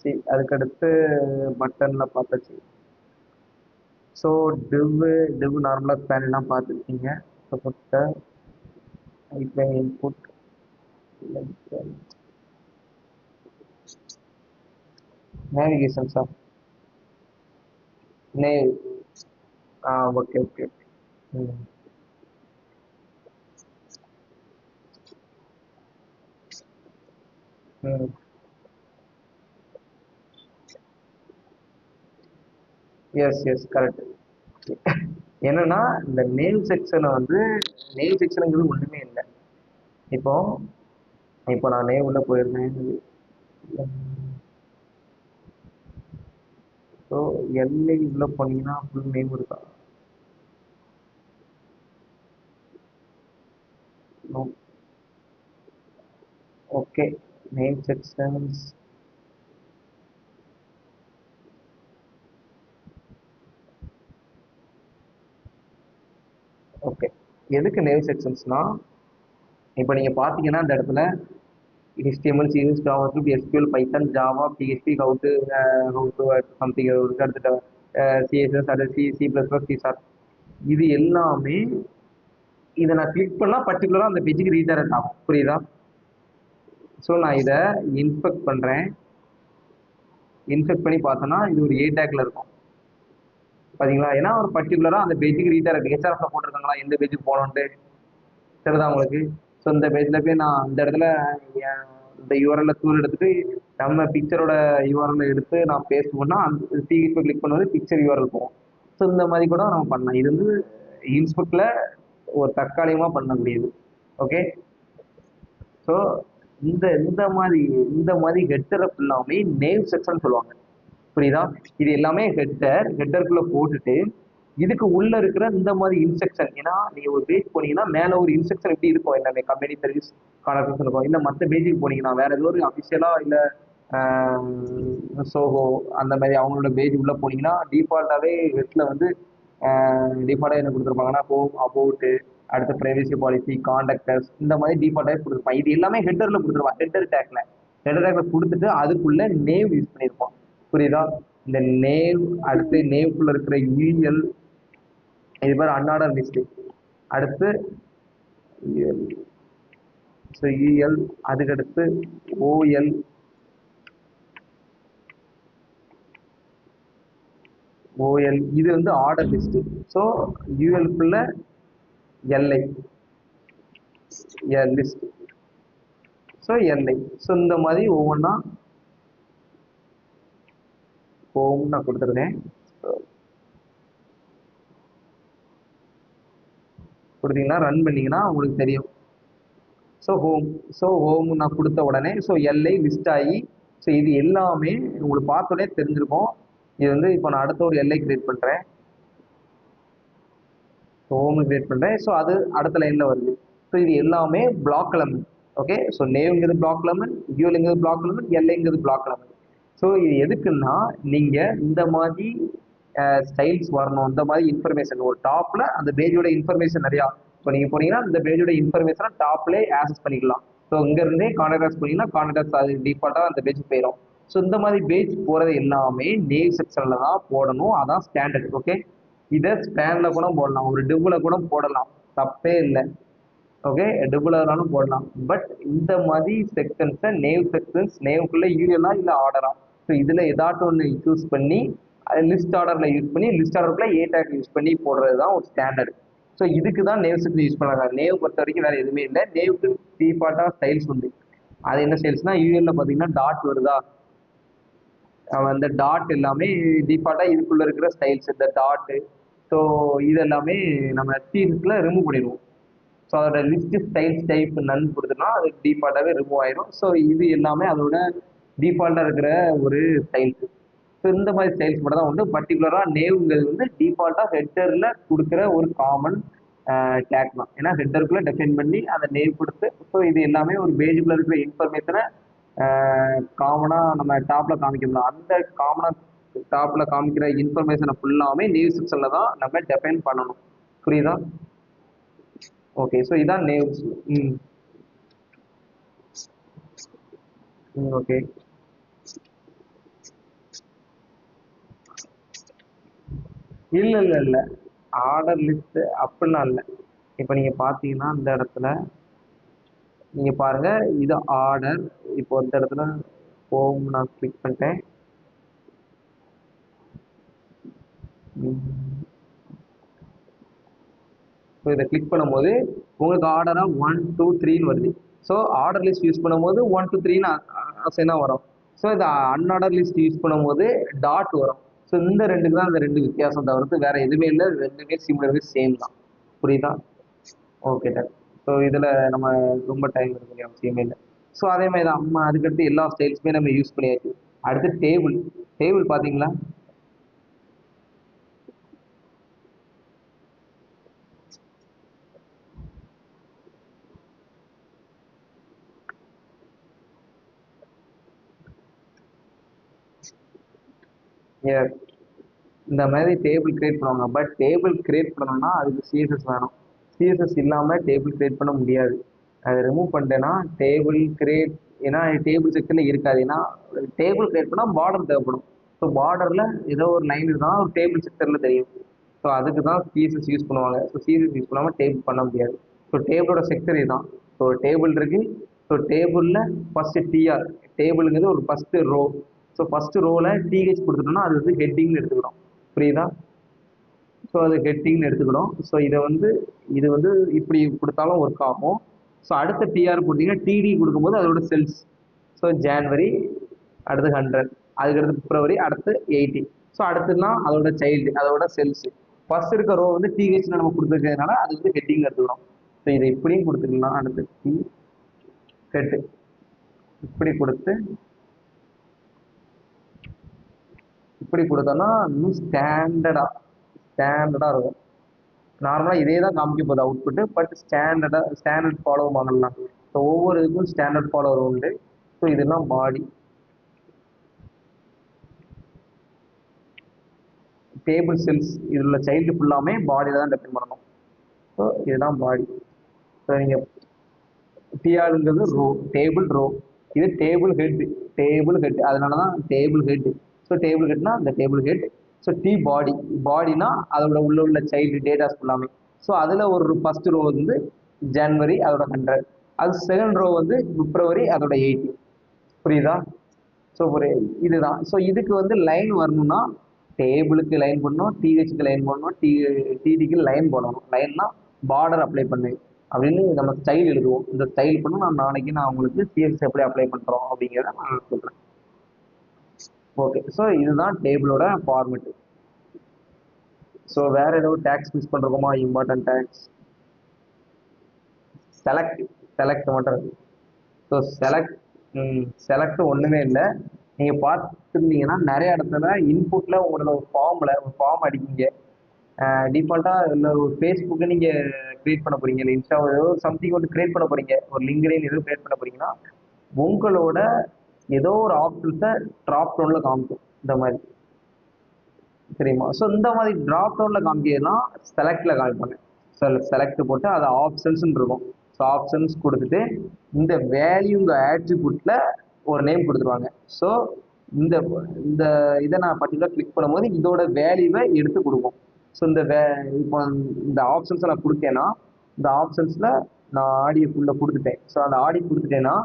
A: சரி, அதுக்கடுத்து பட்டனில் பார்த்தாச்சு. ஸோ டிவ் நார்மலாக ஸ்பேன்லாம் பார்த்துருக்கீங்க. So pipeline input navigation sir, nav. Okay okay okay. ம் ம் எஸ் எஸ் கரெக்ட். என்னன்னா இந்த நேம் செக்ஷனை வந்து நேம் செக்ஷனுங்கிறது ஒன்றுமே இல்லை. இப்போ இப்போ நான் நேம் உள்ள போயிருந்தேன். ஸோ எல்லை உள்ள போனீங்கன்னா ஃபுல் நேம் இருக்கா? Okay, name sections. ஓகே, எதுக்கு நேம் செக்ஷன்ஸ்னா இப்போ நீங்கள் பார்த்தீங்கன்னா இந்த இடத்துல HTML, CSS, JavaScript, SQL, Python, Java, PHP, how to something இருக்கு. அடுத்துட்டு CSS, அடுத்து C++, C#. இது எல்லாமே இதை நான் கிளிக் பண்ணால் பர்டிகுலராக அந்த பேஜுக்கு ரீடைரக்ட் ஆகும். புரியுதா? ஸோ நான் இதை இன்ஸ்பெக்ட் பண்ணுறேன். இன்ஸ்பெக்ட் பண்ணி பார்த்தோன்னா இது ஒரு A டேக்ல இருக்கும். பார்த்தீங்களா? ஏன்னா ஒரு பர்டிகுலராக அந்த பேஜுக்கு ரீடைரக்ட் HRF போட்டிருக்காங்களா எந்த பேஜுக்கு போகணுன்ட்டு தெரியுதா உங்களுக்கு? ஸோ இந்த பேஜில் போய் நான் இந்த இடத்துல இந்த யூஆர்எல்ல டூல் எடுத்துட்டு நம்ம பிக்சரோட யூஆர்எல் எடுத்து நான் பேஸ்ட் பண்ணால் அந்த சிஹெச்பி கிளிக் பண்ணுவது பிக்சர் யூஆர்எல் போகும். ஸோ இந்த மாதிரி கூட நம்ம பண்ணலாம். இது வந்து இன்ஸ்பெக்டில் ஒரு தற்காலிகமாக பண்ணக்கூடியது. ஓகே, ஸோ இந்த மாதிரி ஹெட்டரை ஃபுல்லாமே நேம் செக்ஷன் சொல்லுவாங்க. புரியுதா? இது எல்லாமே ஹெட்டருக்குள்ளே போட்டுட்டு இதுக்கு உள்ள இருக்கிற இந்த மாதிரி இன்ஸ்ட்ரக்ஷன். ஏன்னா நீங்க ஒரு பேஜ் போனீங்கன்னா மேல ஒரு இன்ஸ்ட்ரக்ஷன் எப்படி இருக்கும், எல்லாமே கம்பெனி சர்வீஸ் கான்ட்ராக்ட் இருக்கும். இல்ல மற்ற பேஜுக்கு போனீங்கன்னா வேற ஏதோ ஒரு அபிஷியலா இல்ல சோஹோ அந்த மாதிரி அவங்களோட பேஜ் உள்ள போனீங்கன்னா டிஃபால்ட்டாவே ஹெட்ல வந்து டிஃபால்ட்டா என்ன கொடுத்துருப்பாங்கன்னா ஹோம், அபவுட், அடுத்த பிரைவசி பாலிசி, கான்டாக்டர்ஸ், இந்த மாதிரி டிஃபால்ட்டாவே கொடுத்துருப்பான். இது எல்லாமே ஹெட்டர்ல கொடுத்துருப்பான். ஹெட்டர் டேக்ல கொடுத்துட்டு அதுக்குள்ள நேம் யூஸ் பண்ணியிருப்பான். புரியுதா? இந்த நேவ், அடுத்து நேவுக்குள்ள இருக்கிற யூஎல், இது மாதிரி அன்ஆர்டர் லிஸ்ட். அடுத்து ஸோ யூஎல், அதுக்கடுத்து ஓஎல், இது வந்து ஆர்டர் லிஸ்ட். ஸோ யூஎல்குள்ள LI list. So LI. So இந்த மாதிரி ஒவ்வொன்றா ஹோம் நான் கொடுத்துருக்கேன். கொடுத்தீங்கன்னா ரன் பண்ணீங்கன்னா உங்களுக்கு தெரியும். ஸோ ஹோம் நான் கொடுத்த உடனே ஸோ எல்ஐ லிஸ்ட் ஆகி, ஸோ இது எல்லாமே உங்களுக்கு பார்த்தோடனே தெரிஞ்சிருக்கும். இது வந்து இப்போ நான் அடுத்த ஒரு எல்ஐ கிரியேட் பண்ணுறேன். ஹோம் கிரியேட் பண்ணுறேன். ஸோ அது அடுத்த லைனில் வருது. ஸோ இது எல்லாமே பிளாக் எலமெண்ட். ஓகே, ஸோ நேம்ங்கிறது பிளாக் எலமெண்ட், யூஎல்ங்கிறது பிளாக் எலமெண்ட், எல்ஐங்கிறது பிளாக் எலமெண்ட். ஸோ இது எதுக்குன்னா நீங்கள் இந்த மாதிரி ஸ்டைல்ஸ் வரணும், இந்த மாதிரி இன்ஃபர்மேஷன் ஒரு டாப்பில் அந்த பேஜோட இன்ஃபர்மேஷன் நிறையா. இப்போ நீங்கள் போனீங்கன்னா இந்த பேஜோட இன்ஃபர்மேஷனை டாப்லேயே ஆக்சஸ் பண்ணிக்கலாம். ஸோ இங்கேருந்தே கான்டாக்டர்ஸ் போனீங்கன்னா கான்டாக்டர்ஸ் அது டிஃபால்ட்டாக அந்த பேஜ் போயிடும். ஸோ இந்த மாதிரி பேஜ் போகிறது எல்லாமே நேம் செக்ஷனில் தான் போடணும். அதான் ஸ்டாண்டர்ட். ஓகே, இதை ஸ்பேனில் கூட போடலாம், ஒரு டிவ்வில் கூட போடலாம், தப்பே இல்லை. ஓகே, டிவ்வில் வேணாலும் போடலாம். பட் இந்த மாதிரி செக்ஷன்ஸை நேவ் செக்ஷன்ஸ் நேவுக்குள்ளே யூஎல்லாம் இல்லை ஆர்டரா, ஸோ இதில் ஏதாட்டும் ஒன்று சூஸ் பண்ணி அதை லிஸ்ட் ஆர்டரில் யூஸ் பண்ணி லிஸ்ட் ஆர்டருக்குள்ள ஏ டேக் யூஸ் பண்ணி போடுறது தான் ஒரு ஸ்டாண்டர்ட். ஸோ இதுக்கு தான் நேவ் செக்ஷன் யூஸ் பண்ணாங்க. நேவ் பொறுத்த வரைக்கும் வேறு எதுவுமே இல்லை. நேவுக்கு டிஃபால்ட்டாக ஸ்டைல்ஸ் உண்டு. அது என்ன ஸ்டைல்ஸ்னா யூஎல்ல பார்த்தீங்கன்னா டாட் வருதா, அந்த டாட் எல்லாமே டிஃபால்ட்டாக இதுக்குள்ளே இருக்கிற ஸ்டைல்ஸ், இந்த டாட்டு. ஸோ இது எல்லாமே நம்ம சீன்ஸில் ரிமூவ் பண்ணிடுவோம். ஸோ அதோட லிஸ்ட் ஸ்டைல்ஸ் டைப் நன் கொடுத்தோம்னா அது டிஃபால்ட்டாகவே ரிமூவ் ஆயிடும். ஸோ இது எல்லாமே அதோட டிஃபால்ட்டாக இருக்கிற ஒரு ஸ்டைல்ஸ். ஸோ இந்த மாதிரி ஸ்டைல்ஸ் மட்டும் தான் உண்டு. பர்டிகுலராக நேவுங்கிறது வந்து டிஃபால்ட்டாக ஹெட்டரில் கொடுக்குற ஒரு காமன் டேக் தான். ஏன்னா ஹெட்டருக்குள்ளே டெஃபைன் பண்ணி அந்த நேம் கொடுத்து, ஸோ இது எல்லாமே ஒரு பேஜுக்குள்ள இருக்கிற இன்ஃபர்மேஷனை காமனாக நம்ம டாப்பில் காமிக்கணும். அந்த காமனாக டாப்பில் காமிக்கிற இன்ஃபர்மேஷனை ஃபுல்லாமே நேவ் செக்ஷனில் தான் நம்ம டெஃபைன் பண்ணணும். புரியுதா? ஓகே, ஸோ இதான் நேவ்ஸ். ம். ஓகே. இல்லை இல்லை இல்லை, ஆர்டர் லிஸ்ட் அப்படிலாம் இல்லை. இப்போ நீங்கள் பார்த்தீங்கன்னா இந்த இடத்துல நீங்கள் பாருங்கள், இது ஆர்டர். இப்போ இந்த இடத்துல ஹோம் நான் கிளிக் பண்ணிட்டேன். ஸோ இதை கிளிக் பண்ணும்போது உங்களுக்கு ஆர்டராக 1 2 3ன்னு வருது. ஸோ ஆர்டர் லிஸ்ட் யூஸ் பண்ணும்போது 1 2 3ன்னு அசைனாக வரும். ஸோ இந்த அன்ஆர்டர் லிஸ்ட் யூஸ் பண்ணும்போது டாட் வரும். ஸோ இந்த ரெண்டுக்கு தான் இந்த ரெண்டு வித்தியாசம் தவிர்த்து வேற எதுவுமே இல்லை. ரெண்டுமே சிமிலர்வே சேம் தான். புரியுதா? Okay done. ஸோ இதில் நம்ம ரொம்ப டைம் எடுக்க வேண்டிய அவசியமே இல்லை. ஸோ அதே மாதிரி தான் நம்ம அதுக்கடுத்து எல்லா ஸ்டைல்ஸுமே நம்ம யூஸ் பண்ணியாச்சு. அடுத்து டேபிள். டேபிள் பார்த்தீங்களா? எஸ், இந்த மாதிரி டேபிள் கிரியேட் பண்ணுவாங்க. பட் டேபிள் கிரியேட் பண்ணணும்னா அதுக்கு சிஎஸ்எஸ் வேணும். சிஎஸ்எஸ் இல்லாமல் டேபிள் கிரியேட் பண்ண முடியாது. அதை ரிமூவ் பண்ணிட்டேன்னா டேபிள் கிரியேட், ஏன்னா டேபிள் செக்ஷனில் இருக்காது. ஏன்னா டேபிள் கிரியேட் பண்ணால் பார்டர் தேவைப்படும். ஸோ பார்டரில் ஏதோ ஒரு லைன் இருந்தால் ஒரு டேபிள் செக்டரில் தெரியும். ஸோ அதுக்கு தான் சிஎஸ்எஸ் யூஸ் பண்ணுவாங்க. ஸோ சிஎஸ்எஸ் யூஸ் பண்ணாமல் டேபிள் பண்ண முடியாது. ஸோ டேபிளோட செக்டர் இதுதான். ஸோ டேபிள் இருக்கு. ஸோ டேபிளில் ஃபஸ்ட்டு டிஆர், டேபிளுங்கிறது ஒரு ஃபஸ்ட்டு ரோ. ஸோ ஃபஸ்ட்டு ரோவில் டிஹெச் கொடுத்துட்டோம்னா அது வந்து ஹெட்டிங்னு எடுத்துக்கிறோம். புரியுதா? ஸோ அது ஹெட்டிங்னு எடுத்துக்கிறோம். ஸோ இதை வந்து இது வந்து இப்படி கொடுத்தாலும் ஒர்க் ஆகும். ஸோ அடுத்த டிஆர் கொடுத்தீங்கன்னா டிடி கொடுக்கும்போது அதோட செல்ஸ். ஸோ ஜான்வரி, அடுத்து 100, அதுக்கடுத்து பிப்ரவரி, அடுத்து 80. ஸோ அடுத்துலாம் அதோட சைல்டு, அதோட செல்ஸ். ஃபர்ஸ்ட் இருக்க ரோ வந்து டிஹெச்னு நம்ம கொடுத்துருக்கிறதுனால அது வந்து ஹெட்டிங் எடுத்துக்கிறோம். ஸோ இதை இப்படியும் கொடுத்துக்கலாம். அடுத்து டி ஹெட் இப்படி கொடுத்து இப்படி கொடுத்தோம்னா இன்னும் ஸ்டாண்டர்டாக இருக்கும். நார்மலாக இதே தான் காமிக்க போகுது அவுட்புட்டு. பட் ஸ்டாண்டர்ட் ஃபாலோ பண்ணலாம். ஸோ ஒவ்வொரு இதுக்கும் ஸ்டாண்டர்ட் ஃபாலோவர் உண்டு. ஸோ இதெல்லாம் பாடி. டேபிள் செல்ஸ் இதில் உள்ள சைல்டு ஃபுல்லாமே பாடியில் தான் டெஃபைன் பண்ணணும். ஸோ இதுதான் பாடி. ஸோ நீங்கள் டிஆருங்கிறது ரோ, டேபிள் ரோ. இது டேபிள் ஹெட் அதனால தான் டேபிள் ஹெட். ஸோ டேபிள் ஹெட்னா அந்த டேபிள் ஹெட். ஸோ டி பாடி, பாடினா அதோட உள்ள சைல்டு டேட்டாஸ் ஃபுல்லாமே. ஸோ அதில் ஒரு ஃபர்ஸ்ட் ரோ வந்து ஜனவரி, அதோட 100. அது செகண்ட் ரோ வந்து பிப்ரவரி, அதோட 80. புரியுதா? ஸோ ஒரு இதுதான். ஸோ இதுக்கு வந்து லைன் வரணும்னா டேபிளுக்கு லைன் பண்ணணும், டிஹெச்சுக்கு லைன் பண்ணணும், டிடிக்கு லைன் போடணும். லைன்னா பார்டர் அப்ளை பண்ணு அப்படின்னு நம்ம ஸ்டைல் எழுதுவோம். இந்த ஸ்டைல் பண்ண நான் உங்களுக்கு சிஎஸ்எஸ் எப்படி அப்ளை பண்ணுறோம் அப்படிங்கிறத நான் சொல்கிறேன். ஓகே, ஸோ இதுதான் டேபிளோட ஃபார்மெட். ஸோ வேற ஏதோ டேக்ஸ் மிஸ் பண்ணுறோமா? Important tags select. செலக்ட் மட்டும் இருக்கு. ஸோ செலக்ட் ஒன்றுமே இல்லை. நீங்கள் பார்த்துருந்தீங்கன்னா நிறைய இடத்துல இன்புட்டில் உங்களோட ஒரு ஃபார்ம் அடிக்கிங்க. டிஃபால்ட்டாக இல்லை ஒரு ஃபேஸ்புக்கை நீங்கள் க்ரியேட் பண்ண போகிறீங்க, இல்லை இன்ஸ்டா ஏதோ சம்திங் வந்து க்ரியேட் பண்ண போகிறீங்க, ஒரு லிங்க்டின் ஏதோ க்ரியேட் பண்ண போகிறீங்கன்னா உங்களோட ஏதோ ஒரு ஆப்ஷன்ஸை ட்ராப் டவுனில் காமிக்கும் இந்த மாதிரி. சரிம்மா? ஸோ இந்த மாதிரி ட்ராப் டவுனில் காமிக்கிறதுலாம் செலக்டில் காமிப்பாங்க. செலக்ட் போட்டு அது ஆப்ஷன்ஸ்ன்னு இருக்கும். ஸோ ஆப்ஷன்ஸ் கொடுத்துட்டு இந்த வேல்யூங்க ஆட்ரிபியூட்டில் ஒரு நேம் கொடுத்துருவாங்க. ஸோ இந்த இந்த இதை நான் பர்டிகுலர் கிளிக் பண்ணும்போது இதோட வேல்யூவை எடுத்து கொடுக்கும். ஸோ இப்போ இந்த ஆப்ஷன்ஸை நான் கொடுத்தேன்னா இந்த ஆப்ஷன்ஸில் நான் ஆடியோக்குள்ளே கொடுத்துட்டேன். ஸோ அந்த ஆடியோ கொடுத்துட்டேன்னா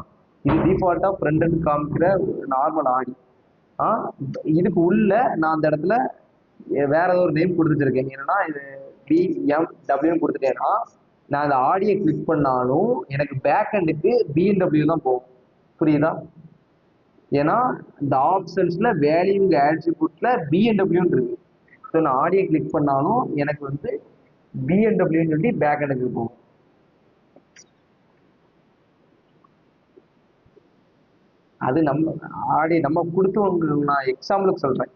A: இது டிஃபால்ட்டாக ஃப்ரண்ட் அண்ட் காமிக்கிற நார்மல் ஆடி. இதுக்கு உள்ள நான் அந்த இடத்துல வேற ஏதோ ஒரு நேம் கொடுத்துருக்கேன். என்னன்னா இது பிஎம்டபிள்யூன்னு கொடுத்துட்டேன்னா நான் அந்த ஆடியை கிளிக் பண்ணாலும் எனக்கு பேக் எண்டுக்கு பிஎன்டபிள்யூ தான் போகும். புரியுதா? ஏன்னா இந்த ஆப்ஷன்ஸ்ல வேல்யூங்க ஆட்ரிபியூட்ல பிஎன்டபிள்யூன்னு இருக்கு. ஸோ நான் ஆடியை கிளிக் பண்ணாலும் எனக்கு வந்து பிஎன்டபிள்யூன்னு சொல்லி பேக் எண்டுக்கு போகும். அது நம்ம ஆடி நம்ம கொடுத்து நான் எக்ஸாம்பிளுக்கு சொல்றேன்.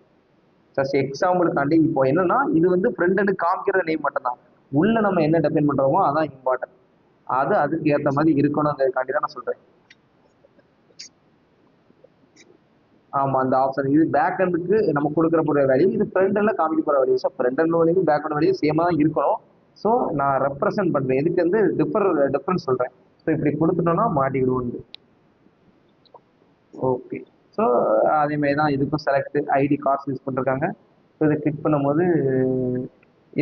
A: ஜஸ்ட் எக்ஸாம்பிளுக்காண்டி இப்போ என்னன்னா இது வந்து ஃப்ரண்ட் அண்ட் காமிக்கிற நேம் மட்டும்தான். உள்ள நம்ம என்ன டிஃபைன் பண்றோமோ அதான் இம்பார்ட்டன்ட். அது அதுக்கு ஏற்ற மாதிரி இருக்கணுங்கிறதுக்காண்டி தான் நான் சொல்றேன். ஆமா, அந்த ஆப்ஷன் இது பேக் எண்டுக்கு நம்ம கொடுக்குற போற வேல்யூ, இது ஃப்ரண்ட் எண்ட்ல காமிக்க போற value. So front end value back end value சேமா தான் இருக்கணும். ஸோ நான் ரெப்ரசென்ட் பண்றேன், இதுக்கு வந்து டிஃபரன்ஸ் சொல்றேன். ஸோ இப்படி கொடுத்துட்டோம்னா மாட்டிக்கிடுவோம். ஓகே. ஸோ அதே மாதிரி தான் இதுக்கும் செலக்ட் ஐடி கார்ட்ஸ் யூஸ் பண்ணிருக்காங்க. ஸோ இதை கிளிக் பண்ணும்போது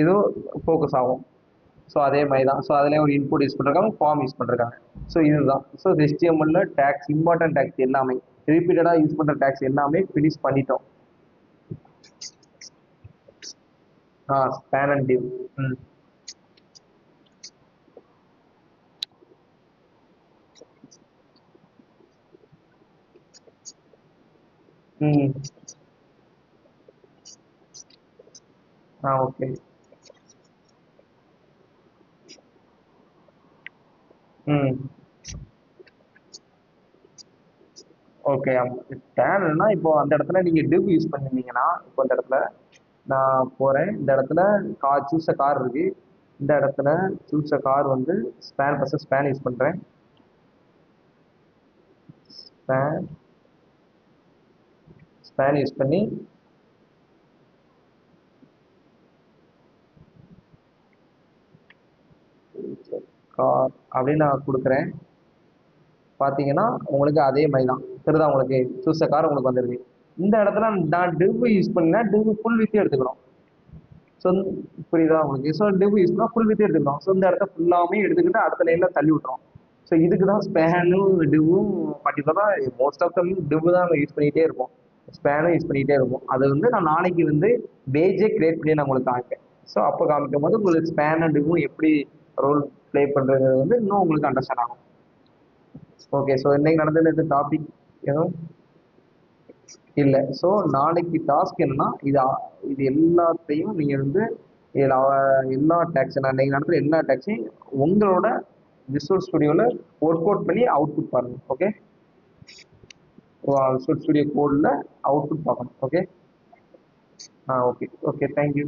A: ஏதோ ஃபோக்கஸ் ஆகும். ஸோ அதே மாதிரி தான். ஸோ அதிலே ஒரு இன்புட் யூஸ் பண்ணிருக்காங்க, ஃபார்ம் யூஸ் பண்ணிருக்காங்க. ஸோ இதுதான். So HTML tags, important tags எல்லாமே ரிப்பீட்டடாக யூஸ் பண்ணுற டேக்ஸ் எல்லாமே ஃபினிஷ் பண்ணிட்டோம். Span and div. ம் ம் ஓகே. ம் ஓகே. ஸ்பேன்னா இப்போ அந்த இடத்துல நீங்கள் டிவ் யூஸ் பண்ணிருந்தீங்கன்னா, இப்போ அந்த இடத்துல நான் போகிறேன், இந்த இடத்துல சூஸ் அ கார் இருக்கு. இந்த இடத்துல சூஸ் அ கார் வந்து ஸ்பேன் ஃபஸ்ட்டு ஸ்பேன் யூஸ் பண்ணுறேன். ஸ்பேன் ஸ்பேன் யூஸ் பண்ணி கார் அப்படின்னு நான் கொடுக்குறேன். பார்த்தீங்கன்னா உங்களுக்கு அதே மாதிரி தான் தெரியுதா, உங்களுக்கு சூஸ் அ கார் உங்களுக்கு வந்துருக்கு. இந்த இடத்துல நான் டிவ் யூஸ் பண்ணா டிவ் ஃபுல் வித் எடுத்துக்கணும். ஸோ புரியுதா உங்களுக்கு? ஸோ டிவ் யூஸ் பண்ணால் ஃபுல் வித் எடுத்துக்கணும். ஸோ இந்த இடத்த ஃபுல்லாமே எடுத்துக்கிட்டு அடுத்த லைனில் தள்ளி விட்டுரும். ஸோ இதுக்கு தான் ஸ்பேனும் டிவ்வும் பர்டிகுலராக மோஸ்ட் ஆஃப் தம் டிவ் தான் நம்ம யூஸ் பண்ணிகிட்டே இருப்போம். ஸ்பேனும் யூஸ் பண்ணிகிட்டே இருப்போம். அது வந்து நான் நாளைக்கு வந்து பேஜே கிரியேட் பண்ணி நான் உங்களுக்கு காமிப்பேன். ஸோ அப்போ காமிக்கும் போது உங்களுக்கு ஸ்பேன் அண்ட் டிவ்வும் எப்படி ரோல் ப்ளே பண்ணுறது வந்து இன்னும் உங்களுக்கு அண்டர்ஸ்டாண்ட் ஆகும். ஓகே. ஸோ இன்னைக்கு நடந்தது இந்த டாபிக் எதுவும் இல்லை. ஸோ நாளைக்கு டாஸ்க் என்னன்னா இது எல்லாத்தையும் நீங்கள் வந்து எல்லா டேக்ஸ் நான் இன்னைக்கு நடத்துகிற எல்லா டேக்ஸையும் உங்களோட விசுவல் ஸ்டுடியோவில் ஒர்க் அவுட் பண்ணி அவுட்புட் பாருங்க. ஓகே. விசுவல் ஸ்டுடியோ கோடில் அவுட்புட் பார்க்கணும். ஓகே. ஓகே. ஓகே. தேங்க்யூ.